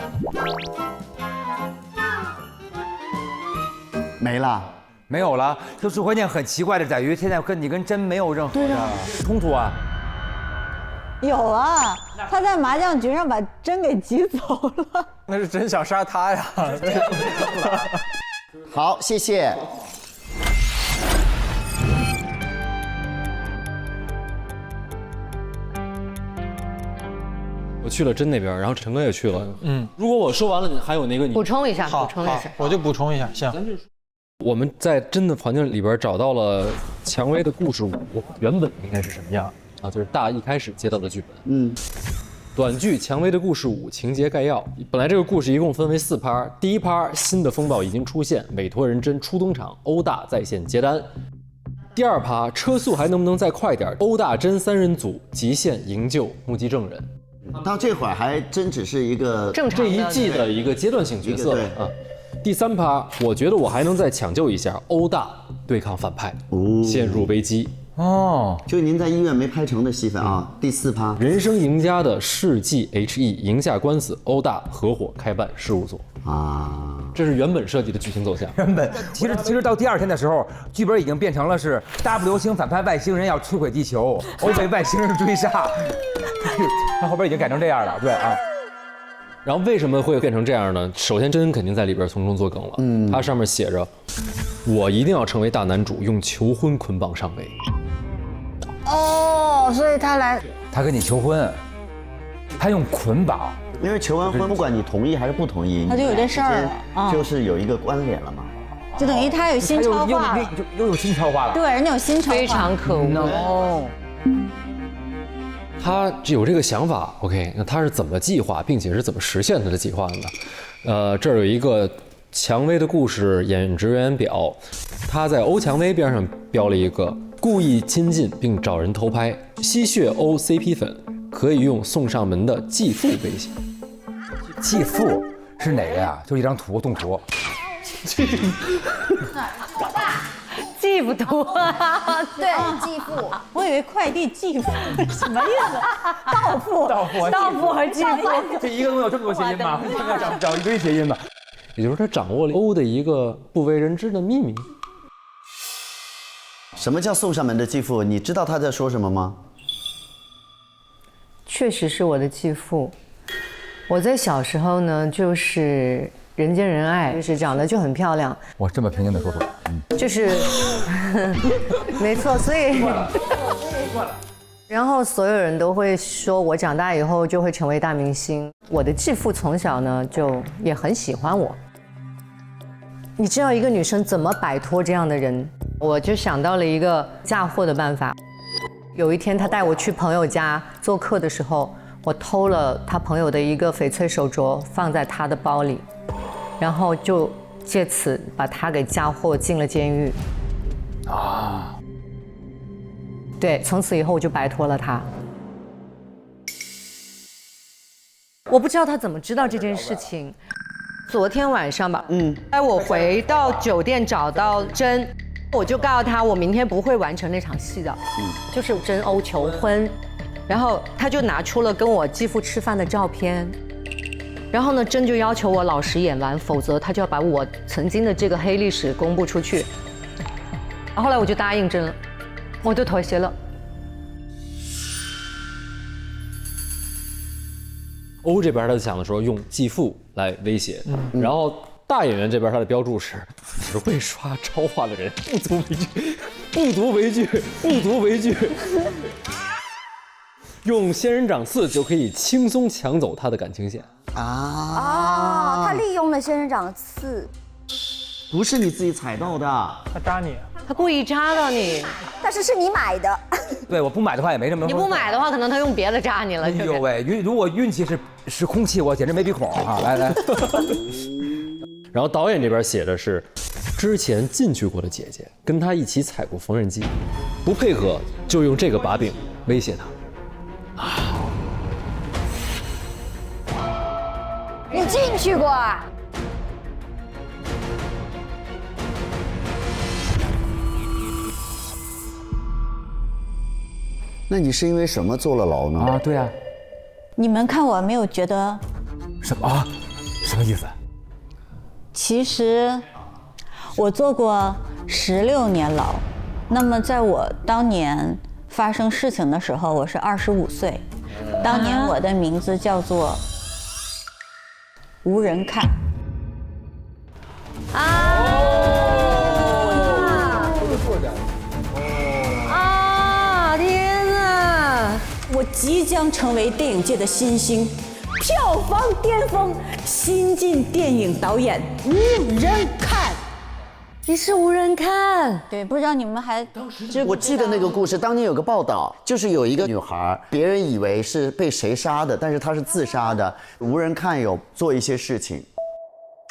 没了。没有了，就是关键很奇怪的在于，现在你跟真没有任何的冲突啊。有啊，他在麻将局上把真给挤走了。那是真想杀他呀！好，谢谢。我去了真那边，然后陈哥也去了。如果我说完了，还有那个你补充一下，好，我就补充一下，行。我们在真的环境里边找到了蔷薇的故事5原本应该是什么样啊？就是大一开始接到的剧本。短剧《蔷薇的故事5》情节概要。本来这个故事一共分为4趴，第一趴新的风暴已经出现，委托人真初登场，欧大在线接单。第2趴车速还能不能再快点？欧大真3人组极限营救目击证人。到这会儿还真只是一个正常这一季的一个阶段性角色啊。第3趴，我觉得我还能再抢救一下欧大对抗反派，陷入危机。就您在医院没拍成的戏份啊。第4趴，人生赢家的世纪 HE 赢下官司，欧大合伙开办事务所啊，这是原本设计的剧情走向。原本其实到第2天的时候，剧本已经变成了是大不流星反派外星人要摧毁地球，欧被外星人追杀，他后边已经改成这样了，对啊。然后为什么会变成这样呢？首先真肯定在里边从中作梗了，它上面写着我一定要成为大男主，用求婚捆绑上位。所以他跟你求婚，他用捆绑，因为求完婚不管你同意还是不同意，他就有这事儿了，就是有一个关联了嘛，就等于他有新超话了，又有新超话了，对，人家有新超话，非常可恶。他有这个想法 ，OK， 那他是怎么计划，并且是怎么实现他的计划的呢？这儿有一个蔷薇的故事演职员表，他在欧蔷薇边上标了一个故意亲近并找人偷拍，吸血欧 CP 粉可以用送上门的继父威胁。继父是哪个呀？就一张图动图。继父图，对，继父，我以为快递继父什么意思？到付和继父，这一个东西有这么多谐音吗？要找一堆谐音吧。也就是他掌握了欧的一个不为人知的秘密。什么叫送上门的继父？你知道他在说什么吗？确实是我的继父。我在小时候呢，就是人见人爱，就是长得就很漂亮。我这么平静的说说，就是没错，所以然后所有人都会说我长大以后就会成为大明星。我的继父从小呢就也很喜欢我。你知道一个女生怎么摆脱这样的人？我就想到了一个嫁祸的办法。有一天他带我去朋友家做客的时候，我偷了他朋友的一个翡翠手镯放在他的包里，然后就借此把他给嫁祸进了监狱。对，从此以后我就摆脱了他。我不知道他怎么知道这件事情。昨天晚上吧，我回到酒店找到真，我就告诉他我明天不会完成那场戏的，就是真欧求婚，然后他就拿出了跟我继父吃饭的照片，然后呢，真就要求我老实演完，否则他就要把我曾经的这个黑历史公布出去。后来我就答应真了，我就妥协了。欧这边他想的时候用继父来威胁，然后大演员这边他的标注是只会刷超话的人不足为惧，不足为惧，不足为惧。用仙人掌刺就可以轻松抢走他的感情线他利用了仙人掌的刺，不是你自己踩到的，他扎你，他故意扎到你，但是是你买的。对，我不买的话也没什么。你不买的话，可能他用别的扎你了。哎呦喂，如果运气是空气，我简直没鼻孔啊！来。然后导演这边写的是，之前进去过的姐姐跟他一起踩过缝纫机，不配合就用这个把柄威胁他。你进去过啊？那你是因为什么坐了牢呢？啊，对啊，你们看我没有觉得？什么啊？什么意思？其实我坐过16年牢，那么在我当年发生事情的时候，我是25岁，当年我的名字叫做无人看。天哪！我即将成为电影界的新星，票房巅峰，新晋电影导演无人看。你是无人看？对，不知道你们还我记得那个故事，当年有个报道，就是有一个女孩，别人以为是被谁杀的，但是她是自杀的，无人看有做一些事情。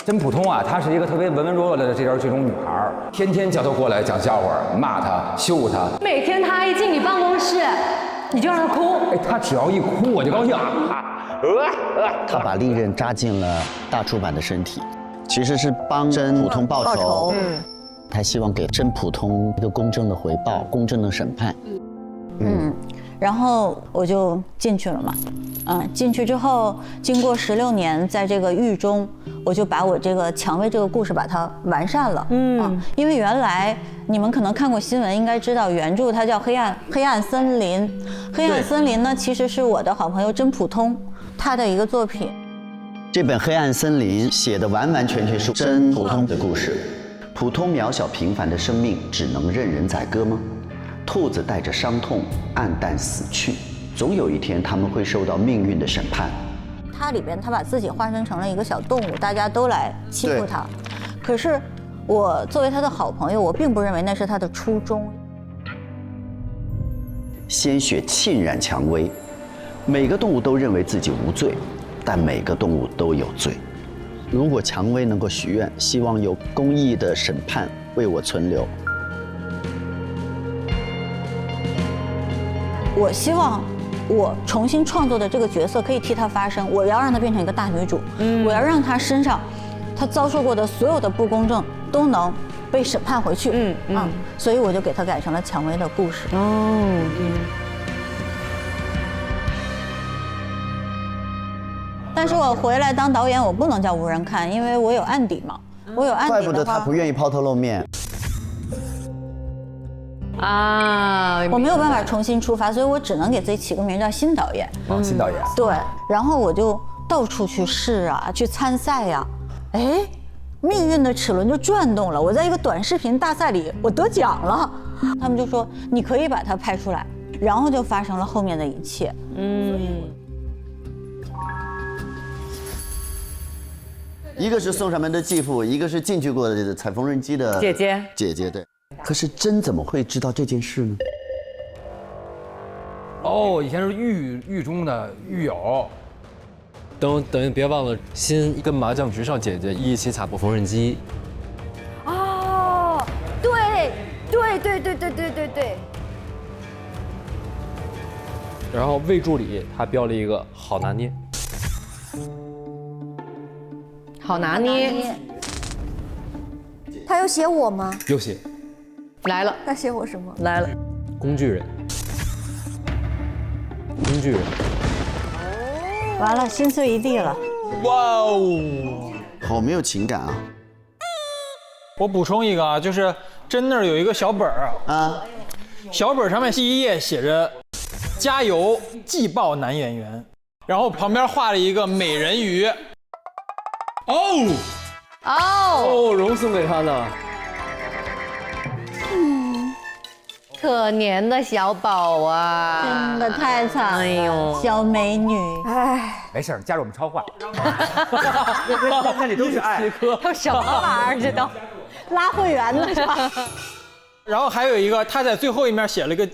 真普通啊，她是一个特别文文弱弱的这种女孩，天天叫她过来讲笑话，骂她，羞她。每天他一进你办公室，你就让他哭。哎，她只要一哭我就高兴。她把利刃扎进了大出版的身体，其实是帮真普通报仇。他希望给真普通一个公正的回报，公正的审判。然后我就进去了嘛，进去之后，经过16年，在这个狱中，我就把我这个蔷薇这个故事把它完善了。因为原来你们可能看过新闻，应该知道原著它叫黑暗森林。黑暗森林呢，其实是我的好朋友真普通他的一个作品。这本《黑暗森林》写的完完全全是真普通的故事。普通渺小平凡的生命，只能任人宰割吗？兔子带着伤痛黯淡死去，总有一天他们会受到命运的审判。它里边他把自己化身成了一个小动物，大家都来欺负他。可是我作为他的好朋友，我并不认为那是他的初衷。鲜血浸染蔷薇，每个动物都认为自己无罪，但每个动物都有罪。如果蔷薇能够许愿，希望有公义的审判为我存留。我希望我重新创作的这个角色可以替她发声，我要让她变成一个大女主，我要让她身上她遭受过的所有的不公正都能被审判回去。所以我就给她改成了蔷薇的故事。但是我回来当导演，我不能叫无人看，因为我有案底嘛，我有案底的话。怪不得他不愿意抛头露面。我没有办法重新出发，所以我只能给自己起个名叫新导演。新导演。对，然后我就到处去试啊，去参赛呀。命运的齿轮就转动了。我在一个短视频大赛里，我得奖了。他们就说你可以把它拍出来，然后就发生了后面的一切。一个是送上门的继父，一个是进去过的踩缝纫机的姐姐，对。可是真怎么会知道这件事呢？以前是狱中的狱友。等于别忘了，新跟麻将局上姐姐一起踩过缝纫机。对。然后魏助理他标了一个好拿捏。好拿捏。他有写我吗？有写。来了。他写我什么？来了。工具人。完了，心碎一地了。哇哦，好没有情感啊！我补充一个啊，就是真那儿有一个小本儿啊，小本上面第一页写着“加油，季报男演员”，然后旁边画了一个美人鱼。荣送给他呢。可怜的小宝啊，真的太惨了，小美女。没事，加入我们超话。那里都是爱。都什么玩意儿？这都拉会员了是吧？然后还有一个，他在最后一面写了一个，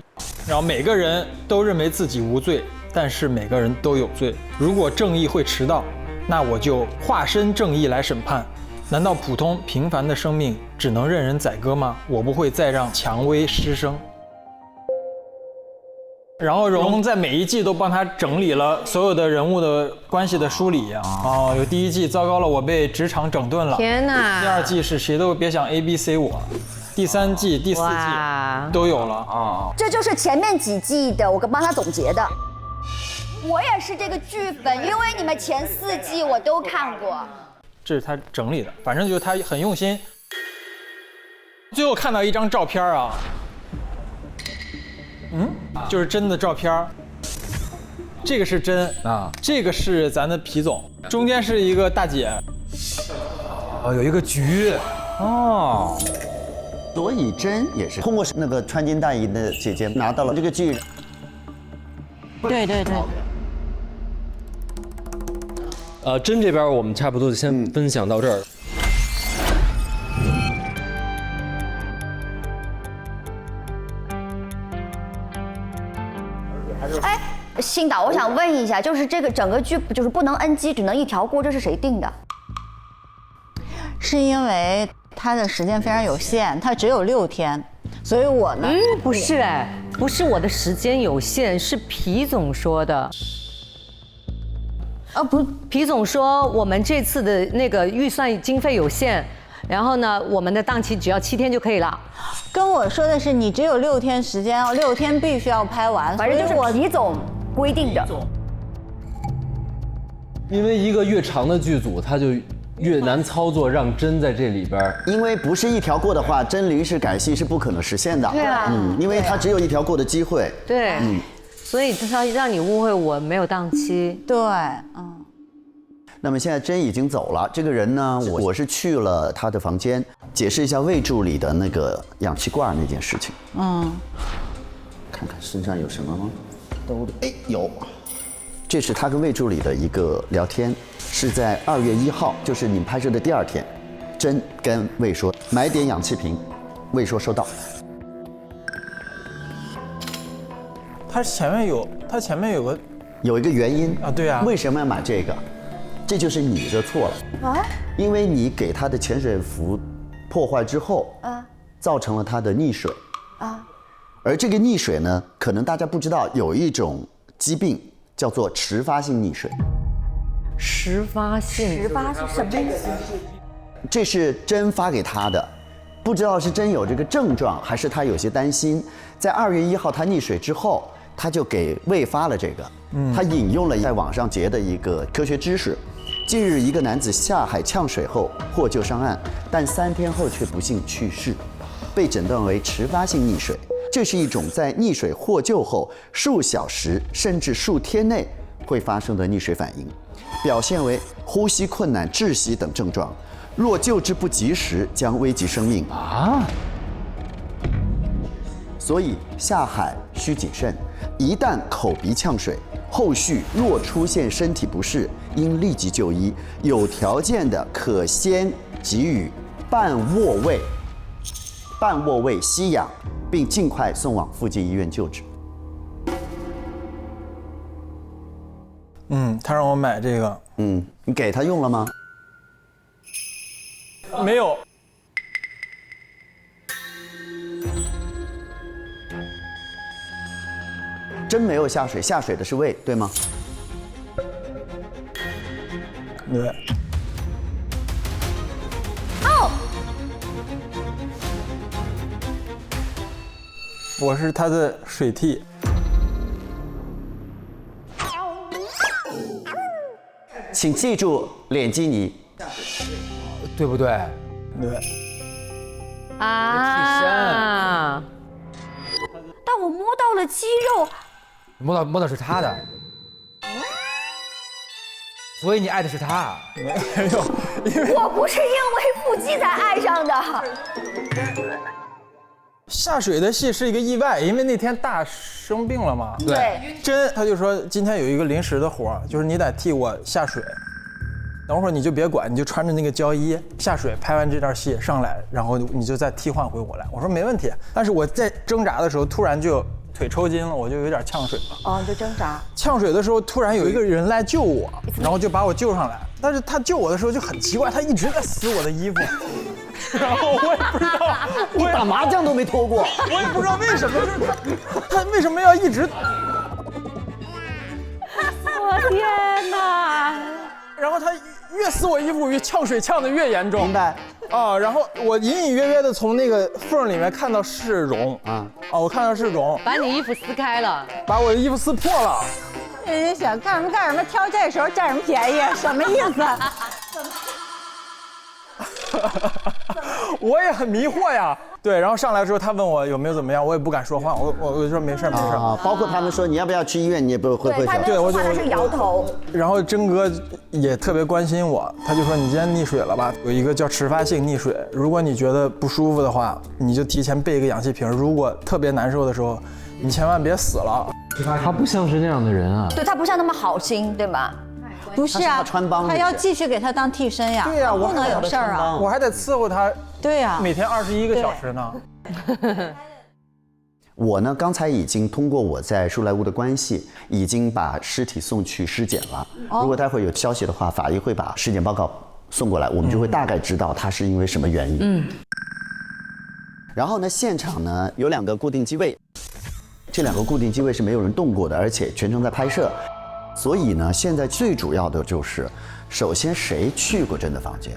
然后每个人都认为自己无罪，但是每个人都有罪。如果正义会迟到，那我就化身正义来审判。难道普通平凡的生命只能任人宰割吗？我不会再让蔷薇失声。然后荣在每一季都帮他整理了所有的人物的关系的梳理啊，有第一季糟糕了，我被职场整顿了，天哪！第二季是谁都别想 ABC 我，第三季、第四季都有了啊。这就是前面几季的，我帮他总结的。我也是这个剧粉，因为你们前4季我都看过。这是他整理的，反正就是他很用心。最后看到一张照片啊。就是真的照片，这个是真啊，这个是咱的皮总，中间是一个大姐，有一个局，所以真也是通过那个穿金戴银的姐姐拿到了这个剧。对对对。真这边我们差不多就先分享到这儿。哎，新导，我想问一下，就是这个整个剧就是不能 NG， 只能一条过，这是谁定的？是因为他的时间非常有限，他只有6天，所以我呢，不是哎，不是我的时间有限，是皮总说的。不，皮总说我们这次的那个预算经费有限，然后呢，我们的档期只要7天就可以了。跟我说的是你只有6天时间，6天必须要拍完，反正就是皮总规定的。因为一个越长的剧组，它就越难操作，让真在这里边。因为不是一条过的话，真临时改戏是不可能实现的。对啊，因为它只有一条过的机会。对，所以他让你误会我没有档期。对，那么现在真已经走了，这个人呢，我是去了他的房间，解释一下魏助理的那个氧气罐那件事情。看看身上有什么吗？兜里，哎，有。这是他跟魏助理的一个聊天，是在2月1号，就是你们拍摄的第2天，真跟魏说买点氧气瓶，魏说收到。他前面有一个原因啊，对啊，为什么要买这个？这就是你的错了啊！因为你给他的潜水服破坏之后造成了他的溺水而这个溺水呢，可能大家不知道，有一种疾病叫做迟发性溺水。迟发性是什么意思？这是真发给他的，不知道是真有这个症状，还是他有些担心。在2月1号他溺水之后，他就给魏发了这个，他引用了在网上截的一个科学知识。近日，一个男子下海呛水后获救上岸，但3天后却不幸去世，被诊断为迟发性溺水。这是一种在溺水获救后数小时甚至数天内会发生的溺水反应，表现为呼吸困难、窒息等症状。若救治不及时，将危及生命啊！所以下海需谨慎，一旦口鼻呛水，后续若出现身体不适，应立即就医，有条件的可先给予半卧位吸氧，并尽快送往附近医院救治。他让我买这个。你给他用了吗？没有。真没有下水，下水的是魏，对吗？对。我是他的水替。请记住脸基尼，对不对？对。啊！但我摸到了肌肉，摸到是他的，所以你爱的是他。没有，我不是因为腹肌才爱上的。下水的戏是一个意外，因为那天大生病了嘛。对。真他就说今天有一个临时的活，就是你得替我下水。等会儿你就别管，你就穿着那个胶衣下水，拍完这段戏上来，然后你就再替换回我来。我说没问题，但是我在挣扎的时候突然就腿抽筋了，我就有点呛水了。你就挣扎。呛水的时候突然有一个人来救我，然后就把我救上来。但是他救我的时候就很奇怪，他一直在撕我的衣服。然后我也不知道，你打麻将都没脱过，我也不知道为什么，就是他为什么要一直？我天哪！然后他越撕我衣服，越呛水呛得越严重。明白？啊，然后我隐隐约约的从那个缝里面看到是绒我看到是绒，把你衣服撕开了，把我的衣服撕破了。人家想干什么，挑这时候占什么便宜，什么意思？我也很迷惑呀。对，然后上来之后，他问我有没有怎么样，我也不敢说话，我就说没事没事。包括他们说你要不要去医院，你也不会会说。对，我是摇头。然后真哥也特别关心我，他就说你今天溺水了吧？有一个叫迟发性溺水，如果你觉得不舒服的话，你就提前备一个氧气瓶。如果特别难受的时候，你千万别死了。他不像是那样的人啊。对他不像那么好心，对吧？不是啊，他要继续给他当替身呀。对呀，我不能有事儿啊，我还得伺候他。对呀，每天21个小时呢。我呢，刚才已经通过我在舒莱坞的关系，已经把尸体送去尸检了。如果待会有消息的话，法医会把尸检报告送过来，我们就会大概知道他是因为什么原因。然后呢，现场呢有2个固定机位，这2个固定机位是没有人动过的，而且全程在拍摄。所以呢，现在最主要的就是，首先谁去过真的房间？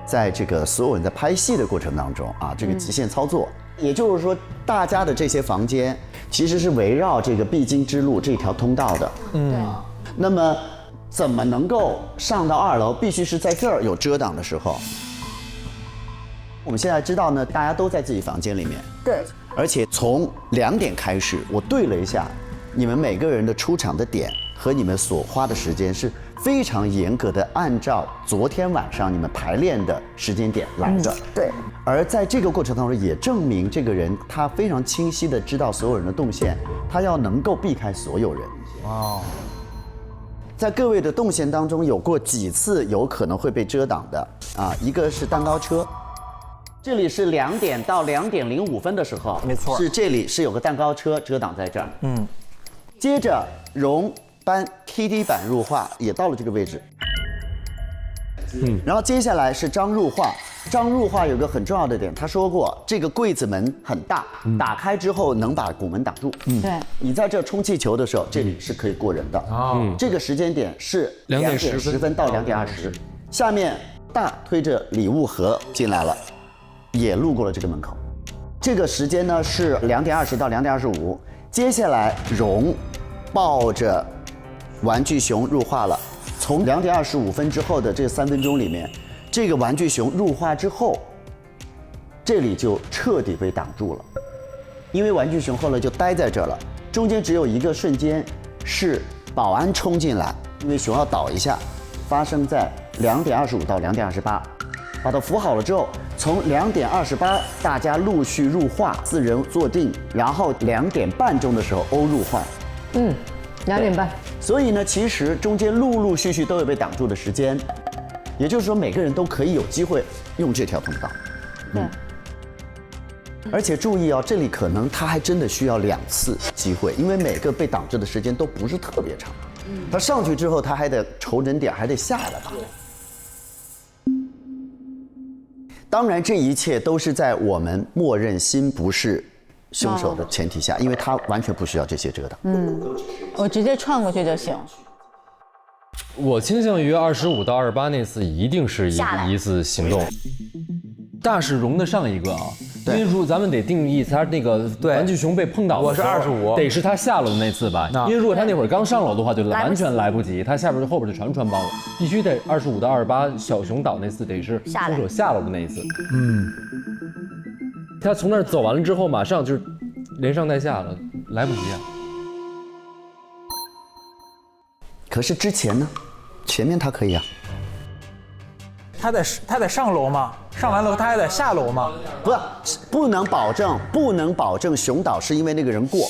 在这个所有人在拍戏的过程当中这个极限操作，也就是说，大家的这些房间其实是围绕这个必经之路这条通道的。那么怎么能够上到2楼？必须是在这儿有遮挡的时候。我们现在知道呢，大家都在自己房间里面。对。而且从2点开始，我对了一下，你们每个人的出场的点和你们所花的时间是非常严格的，按照昨天晚上你们排练的时间点来的。对。而在这个过程当中，也证明这个人他非常清晰的知道所有人的动线，他要能够避开所有人。在各位的动线当中，有过几次有可能会被遮挡的一个是蛋糕车。这里是2点到2点05分的时候，没错，是这里是有个蛋糕车遮挡在这儿。接着绒班 KD 版入画也到了这个位置。然后接下来是张入画，张入画有个很重要的点，他说过这个柜子门很大，打开之后能把拱门挡住。对，你在这充气球的时候，这里是可以过人的。这个时间点是2点10分到2点20。下面大推着礼物盒进来了，也路过了这个门口。这个时间呢是2点20到2点25。接下来荣抱着玩具熊入画了。从2点25分之后的这3分钟里面，这个玩具熊入画之后，这里就彻底被挡住了，因为玩具熊后来就待在这儿了。中间只有一个瞬间是保安冲进来，因为熊要倒一下，发生在2点25到2点28，把它扶好了之后，从2点28大家陆续入画，4人坐定，然后2点半钟的时候欧入画。2点半。所以呢，其实中间陆陆续续都有被挡住的时间，也就是说每个人都可以有机会用这条通道。而且注意这里可能他还真的需要2次机会，因为每个被挡住的时间都不是特别长。他上去之后，他还得瞅准点，还得下来吧。当然，这一切都是在我们默认辛不是凶手的前提下，因为他完全不需要这些遮挡。我直接窜过去就行。我倾向于25到28那次一定是一次行动。大是容得上一个因为如果咱们得定义他那个玩具熊被碰倒的时候，我是25，得是他下楼的那次吧？因为如果他那会儿刚上楼的话，就完全来不及，他下边后边就全穿帮了，必须得25到28小熊倒那次得是凶手下楼的那一次。他从那儿走完了之后，马上就是连上带下了，来不及啊。可是之前呢，前面他可以啊。他得上楼吗？上完楼他还得下楼吗？不能保证熊倒是因为那个人过，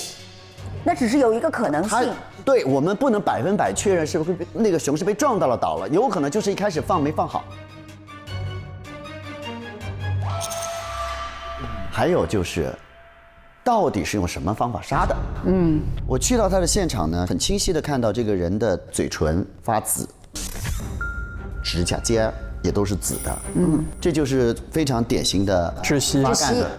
那只是有一个可能性。对，我们不能100%确认是不是那个熊是被撞到了倒了，有可能就是一开始放没放好。还有就是，到底是用什么方法杀的？我去到他的现场呢，很清晰的看到这个人的嘴唇发紫，指甲尖也都是紫的。这就是非常典型的窒息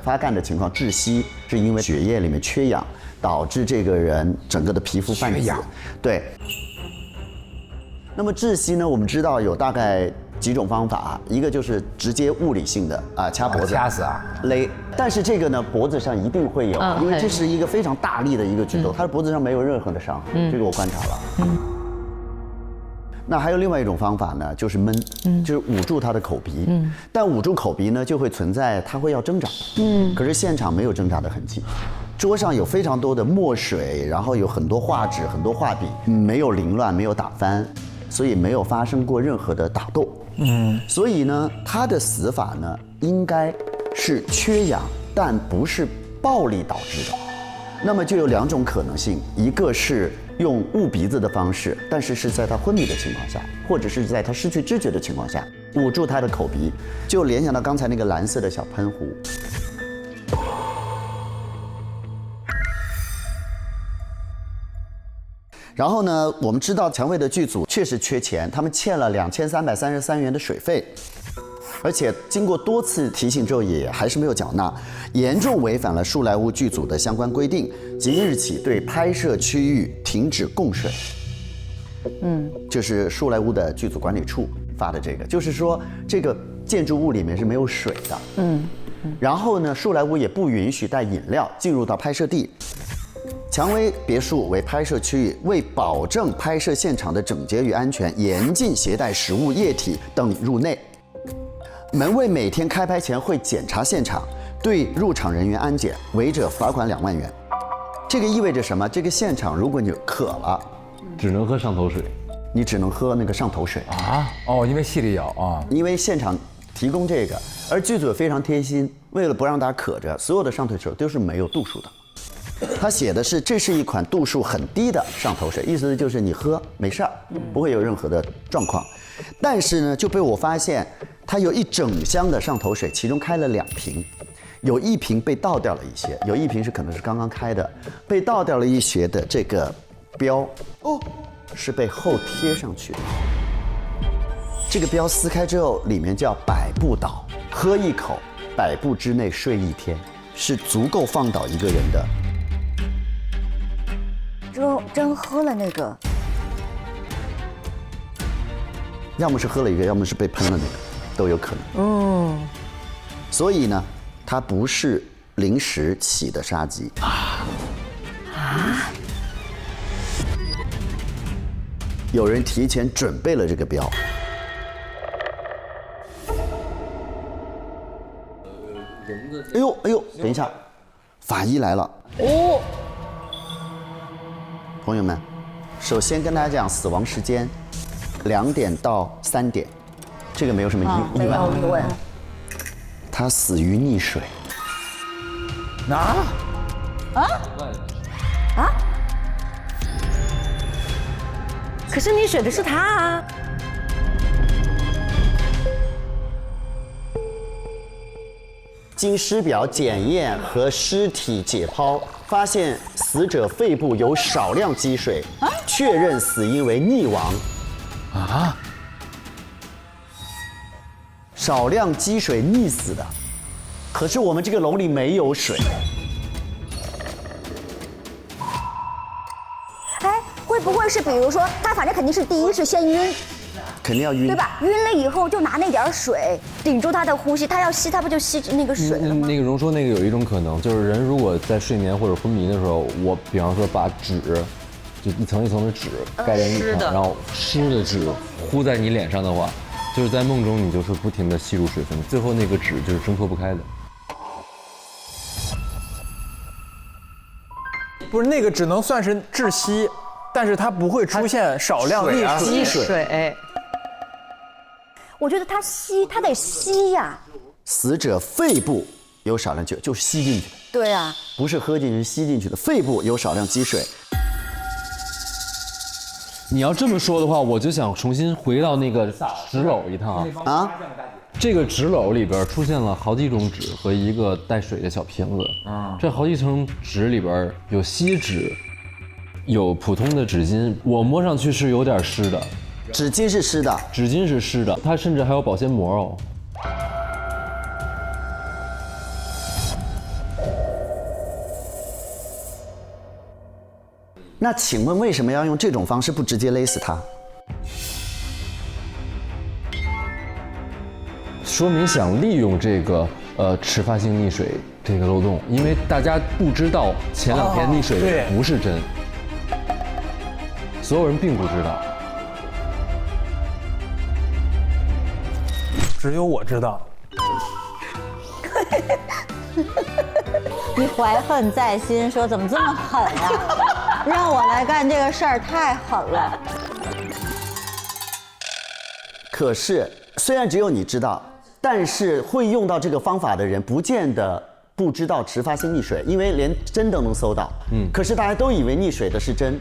发干的情况。窒息是因为血液里面缺氧，导致这个人整个的皮肤泛紫。对。那么窒息呢，我们知道有大概几种方法，一个就是直接物理性的掐脖子，掐死啊，勒。但是这个呢，脖子上一定会有，因为这是一个非常大力的一个举动，他的脖子上没有任何的伤，这个我观察了。那还有另外一种方法呢，就是闷，就是捂住他的口鼻。但捂住口鼻呢，就会存在他会要挣扎。可是现场没有挣扎的痕迹。桌上有非常多的墨水，然后有很多画纸、很多画笔，没有凌乱，没有打翻，所以没有发生过任何的打斗。所以呢，他的死法呢，应该是缺氧，但不是暴力导致的。那么就有2种可能性，一个是用捂鼻子的方式，但是是在他昏迷的情况下，或者是在他失去知觉的情况下，捂住他的口鼻，就联想到刚才那个蓝色的小喷壶。然后呢，我们知道蔷薇的剧组确实缺钱，他们欠了2333元的水费，而且经过多次提醒之后，也还是没有缴纳，严重违反了树莱坞剧组的相关规定，即日起对拍摄区域停止供水。就是树莱坞的剧组管理处发的这个，就是说这个建筑物里面是没有水的。然后呢，树莱坞也不允许带饮料进入到拍摄地。蔷薇别墅为拍摄区域，为保证拍摄现场的整洁与安全，严禁携带食物、液体等入内。门卫每天开拍前会检查现场，对入场人员安检，违者罚款2万元。这个意味着什么？这个现场如果你渴了，只能喝上头水，你只能喝那个上头水啊。因为戏里有啊，因为现场提供这个，而剧组非常贴心，为了不让大家渴着，所有的上头水都是没有度数的。他写的是，这是一款度数很低的上头水，意思就是你喝没事儿，不会有任何的状况。但是呢，就被我发现，它有一整箱的上头水，其中开了2瓶，有1瓶被倒掉了一些，有1瓶是可能是刚刚开的，被倒掉了一些的这个标是被后贴上去的。这个标撕开之后，里面叫百步倒，喝1口，100步之内睡1天，是足够放倒一个人的。真喝了那个，要么是喝了一个，要么是被喷了那个，都有可能。所以呢，它不是临时起的杀机有人提前准备了这个标。哎呦，等一下，法医来了。朋友们，首先跟大家讲死亡时间，2点到3点，这个没有什么疑问。没有疑问。他死于溺水。可是溺水的是他啊。经尸表检验和尸体解剖，发现死者肺部有少量积水，确认死因为溺亡。少量积水溺死的，可是我们这个楼里没有水。会不会是比如说他反正肯定是第一是先晕，肯定要晕，对吧？晕了以后就拿那点水顶住他的呼吸，他要吸他不就吸那个水了吗？那个荣说那个有一种可能，就是人如果在睡眠或者昏迷的时候，我比方说把纸，就一层一层的纸盖在你上，然后湿的纸糊在你脸上的话，就是在梦中你就是不停地吸入水分，最后那个纸就是挣脱不开的。不是那个只能算是窒息，但是它不会出现少量积水。我觉得他得吸呀。死者肺部有少量就是吸进去的。对啊，不是喝进去，是吸进去的。肺部有少量积水。你要这么说的话，我就想重新回到那个纸篓一趟啊。这个纸篓里边出现了好几种纸和一个带水的小瓶子。这好几层纸里边有锡纸，有普通的纸巾，我摸上去是有点湿的，纸巾是湿的，纸巾是湿的，它甚至还有保鲜膜哦。那请问为什么要用这种方式不直接勒死他？说明想利用这个迟发性溺水这个漏洞，因为大家不知道前2天溺水的不是真，所有人并不知道，只有我知道。你怀恨在心，说怎么这么狠呀？让我来干这个事儿太狠了。可是虽然只有你知道，但是会用到这个方法的人，不见得不知道迟发性溺水，因为连针都能搜到。可是大家都以为溺水的是针。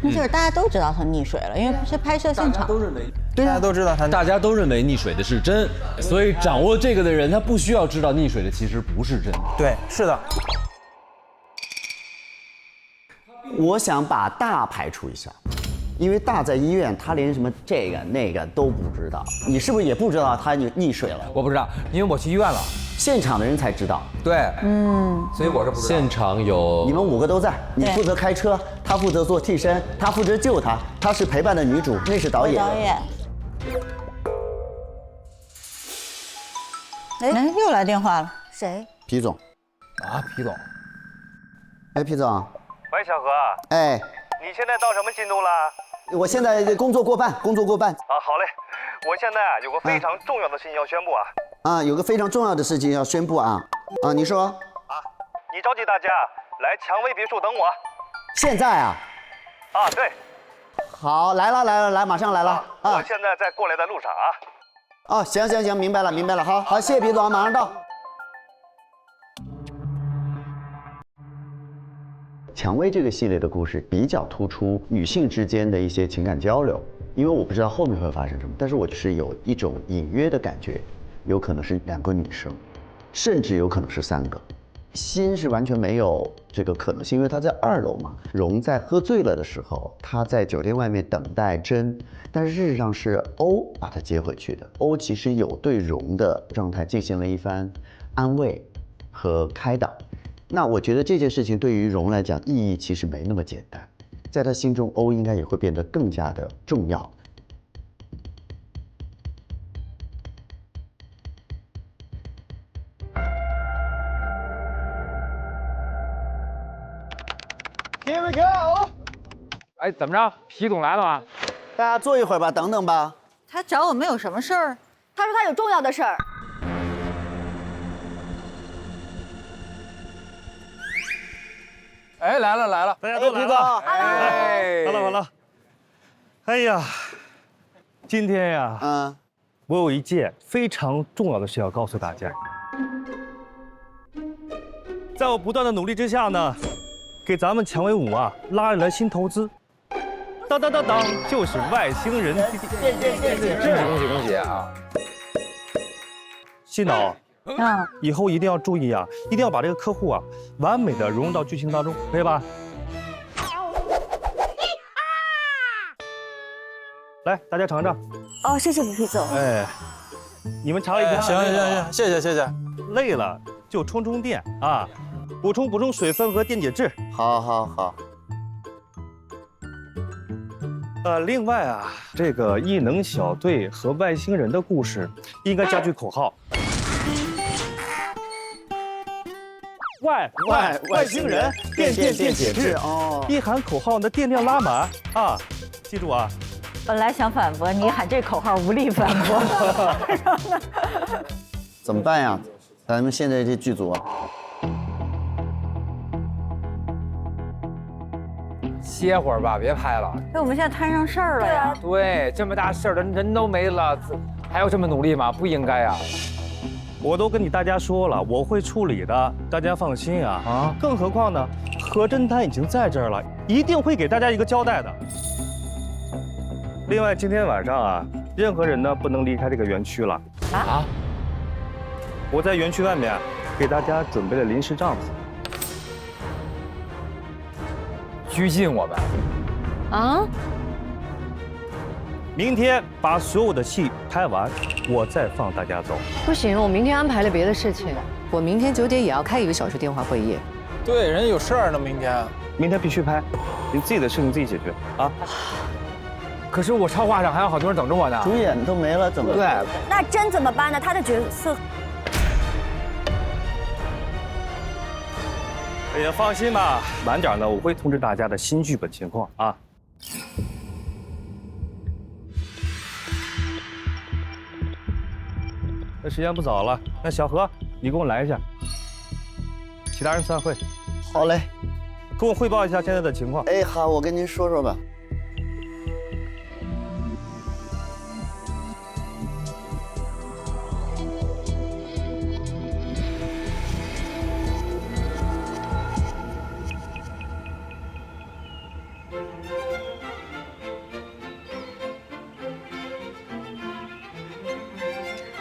那就是大家都知道他溺水了，因为是拍摄现场。对，大家都知道他，大家都认为溺水的是真，所以掌握这个的人，他不需要知道溺水的其实不是真。对，是的。我想把大排除一下，因为大在医院，他连什么这个那个都不知道。你是不是也不知道他溺水了？我不知道，因为我去医院了，现场的人才知道。对，所以我是不知道。现场有你们5个都在，你负责开车，他负责做替身，他负责救他，他是陪伴的女主，那是导演。哎，又来电话了，谁？皮总。啊，皮总。哎，皮总。喂，小何。哎。你现在到什么进度了？我现在工作过半。啊，好嘞。我现在有个非常重要的事情要宣布啊。有个非常重要的事情要宣布啊。你说。你召集大家来蔷薇别墅等我。现在啊？对。好，来了，马上来了。我现在在过来的路上啊。行，明白了，好，谢谢皮总，马上到。蔷薇这个系列的故事比较突出女性之间的一些情感交流，因为我不知道后面会发生什么，但是我就是有一种隐约的感觉，有可能是2个女生，甚至有可能是3个。心是完全没有这个可能性，因为他在2楼嘛。荣在喝醉了的时候，他在酒店外面等待真，但是事实上是欧把他接回去的。欧其实有对荣的状态进行了一番安慰和开导。那我觉得这件事情对于荣来讲意义其实没那么简单，在他心中欧应该也会变得更加的重要。Here we go！ 哎，怎么着？皮总来了吗？大家坐一会儿吧，等等吧。他找我们有什么事儿？他说他有重要的事儿。哎，来了，大家都来了。哎，好了。哎呀，今天呀，我有一件非常重要的事要告诉大家。在我不断的努力之下呢，给咱们蔷薇舞拉来了新投资。当，就是外星人。恭喜啊！新导。以后一定要注意一定要把这个客户完美的融入到剧情当中，可以吧？来，大家尝尝。谢谢皮总。哎，你们尝一尝。行，谢谢。累了就充电补充水分和电解质。好。另外这个异能小队和外星人的故事应该加句口号。外星人电解质一喊口号，那电量拉满记住本来想反驳，你喊这口号无力反驳。怎么办呀？咱们现在这剧组歇会儿吧，别拍了。我们现在摊上事儿了呀。对，这么大事儿，人都没了，还要这么努力吗？不应该我都跟大家说了，我会处理的，大家放心更何况呢，何侦探已经在这儿了，一定会给大家一个交代的。另外，今天晚上任何人呢不能离开这个园区了。我在园区外面给大家准备了临时帐篷。拘禁我们明天把所有的戏拍完，我再放大家走。不行，我明天安排了别的事情，我明天9点也要开1个小时电话会议。对，人有事儿呢，明天必须拍，你自己的事情自己解决啊。可是我超话上还有好多人等着我呢，主演都没了，怎么对？那真怎么办呢？他的角色。也放心吧，晚点呢，我会通知大家的新剧本情况啊。这时间不早了，那小何，你给我来一下。其他人散会。好嘞，跟我汇报一下现在的情况。哎，好，我跟您说说吧。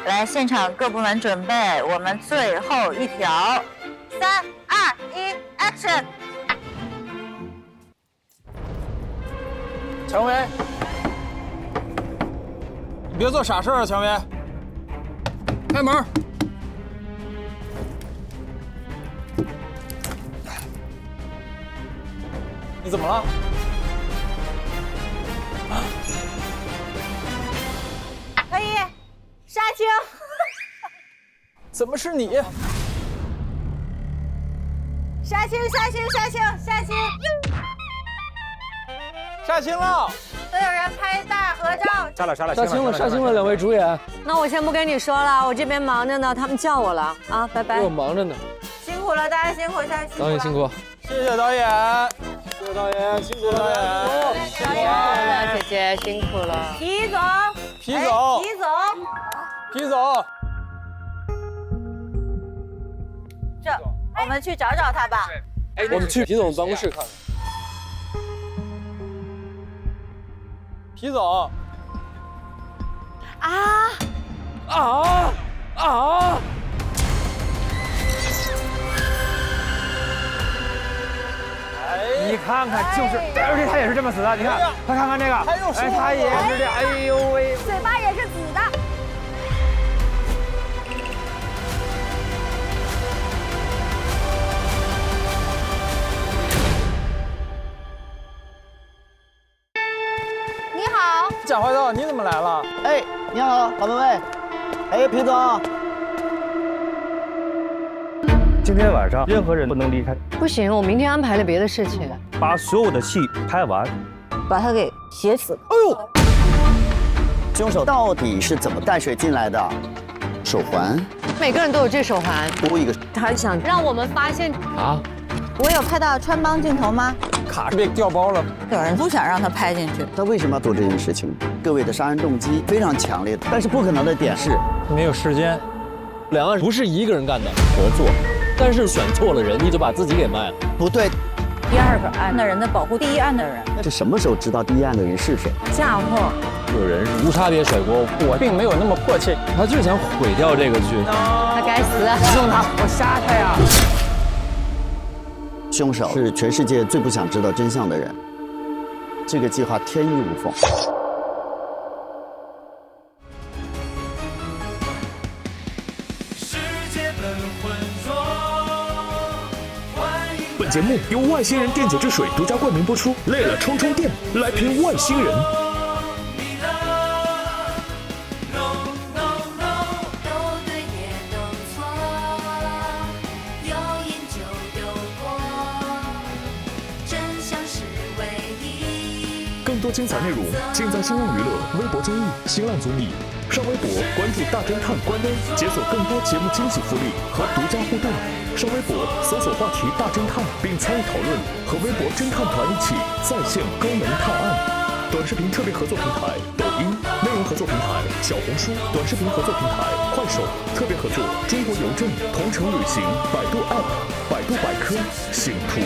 来，现场各部门准备，我们最后一条，3、2、1 ，Action！ 蔷薇，你别做傻事啊，蔷薇。开门。你怎么了？可以，杀青。怎么是你？杀青！杀青！杀青！杀青！杀青了！所有人拍大合照。杀青了，2位主演。那我先不跟你说了，我这边忙着呢，他们叫我了啊，拜拜。我忙着呢。辛苦了，大家辛苦，下期导演辛苦。谢谢导演，谢谢导演，辛苦导演，辛苦了，姐姐辛苦了。皮总，皮总，皮总，皮总，这我们去找找他吧。我们去皮总办公室看看。皮总。你看看，就是，而且他也是这么死的。你看，他看看这个，哎，他也是这，哎呦喂，嘴巴也是紫的。你好，贾怀道，你怎么来了？哎，你好，郝文蔚。哎，皮总。今天晚上任何人不能离开。不行，我明天安排了别的事情。把所有的戏拍完，把他给写死。哎呦！凶手到底是怎么带水进来的？手环？每个人都有这手环。多一个。他想让我们发现啊？我有拍到穿帮镜头吗？卡被调包了。有人不想让他拍进去。他为什么要做这件事情？各位的杀人动机非常强烈，但是不可能的点是没有时间。两岸不是一个人干的，合作。但是选错了人，你就把自己给卖了。不对。第2个案的人在保护第1案的人。这什么时候知道第1案的人是谁？嫁祸。有人无差别甩锅，我并没有那么迫切，他就是想毁掉这个剧。他该死！弄他，我杀他呀！凶手是全世界最不想知道真相的人。这个计划天衣无缝。本节目由外星人电解质水独家冠名播出。累了充充电，来瓶外星人。更多精彩内容尽在新浪娱乐微博综艺、新浪综艺。上微博关注大侦探官微，解锁更多节目惊喜福利和独家互动。上微博搜索话题大侦探，并参与讨论，和微博侦探团一起在线高能探案。短视频特别合作平台抖音，内容合作平台小红书，短视频合作平台快手，特别合作中国邮政、同程旅行、百度 App、百度百科、醒图。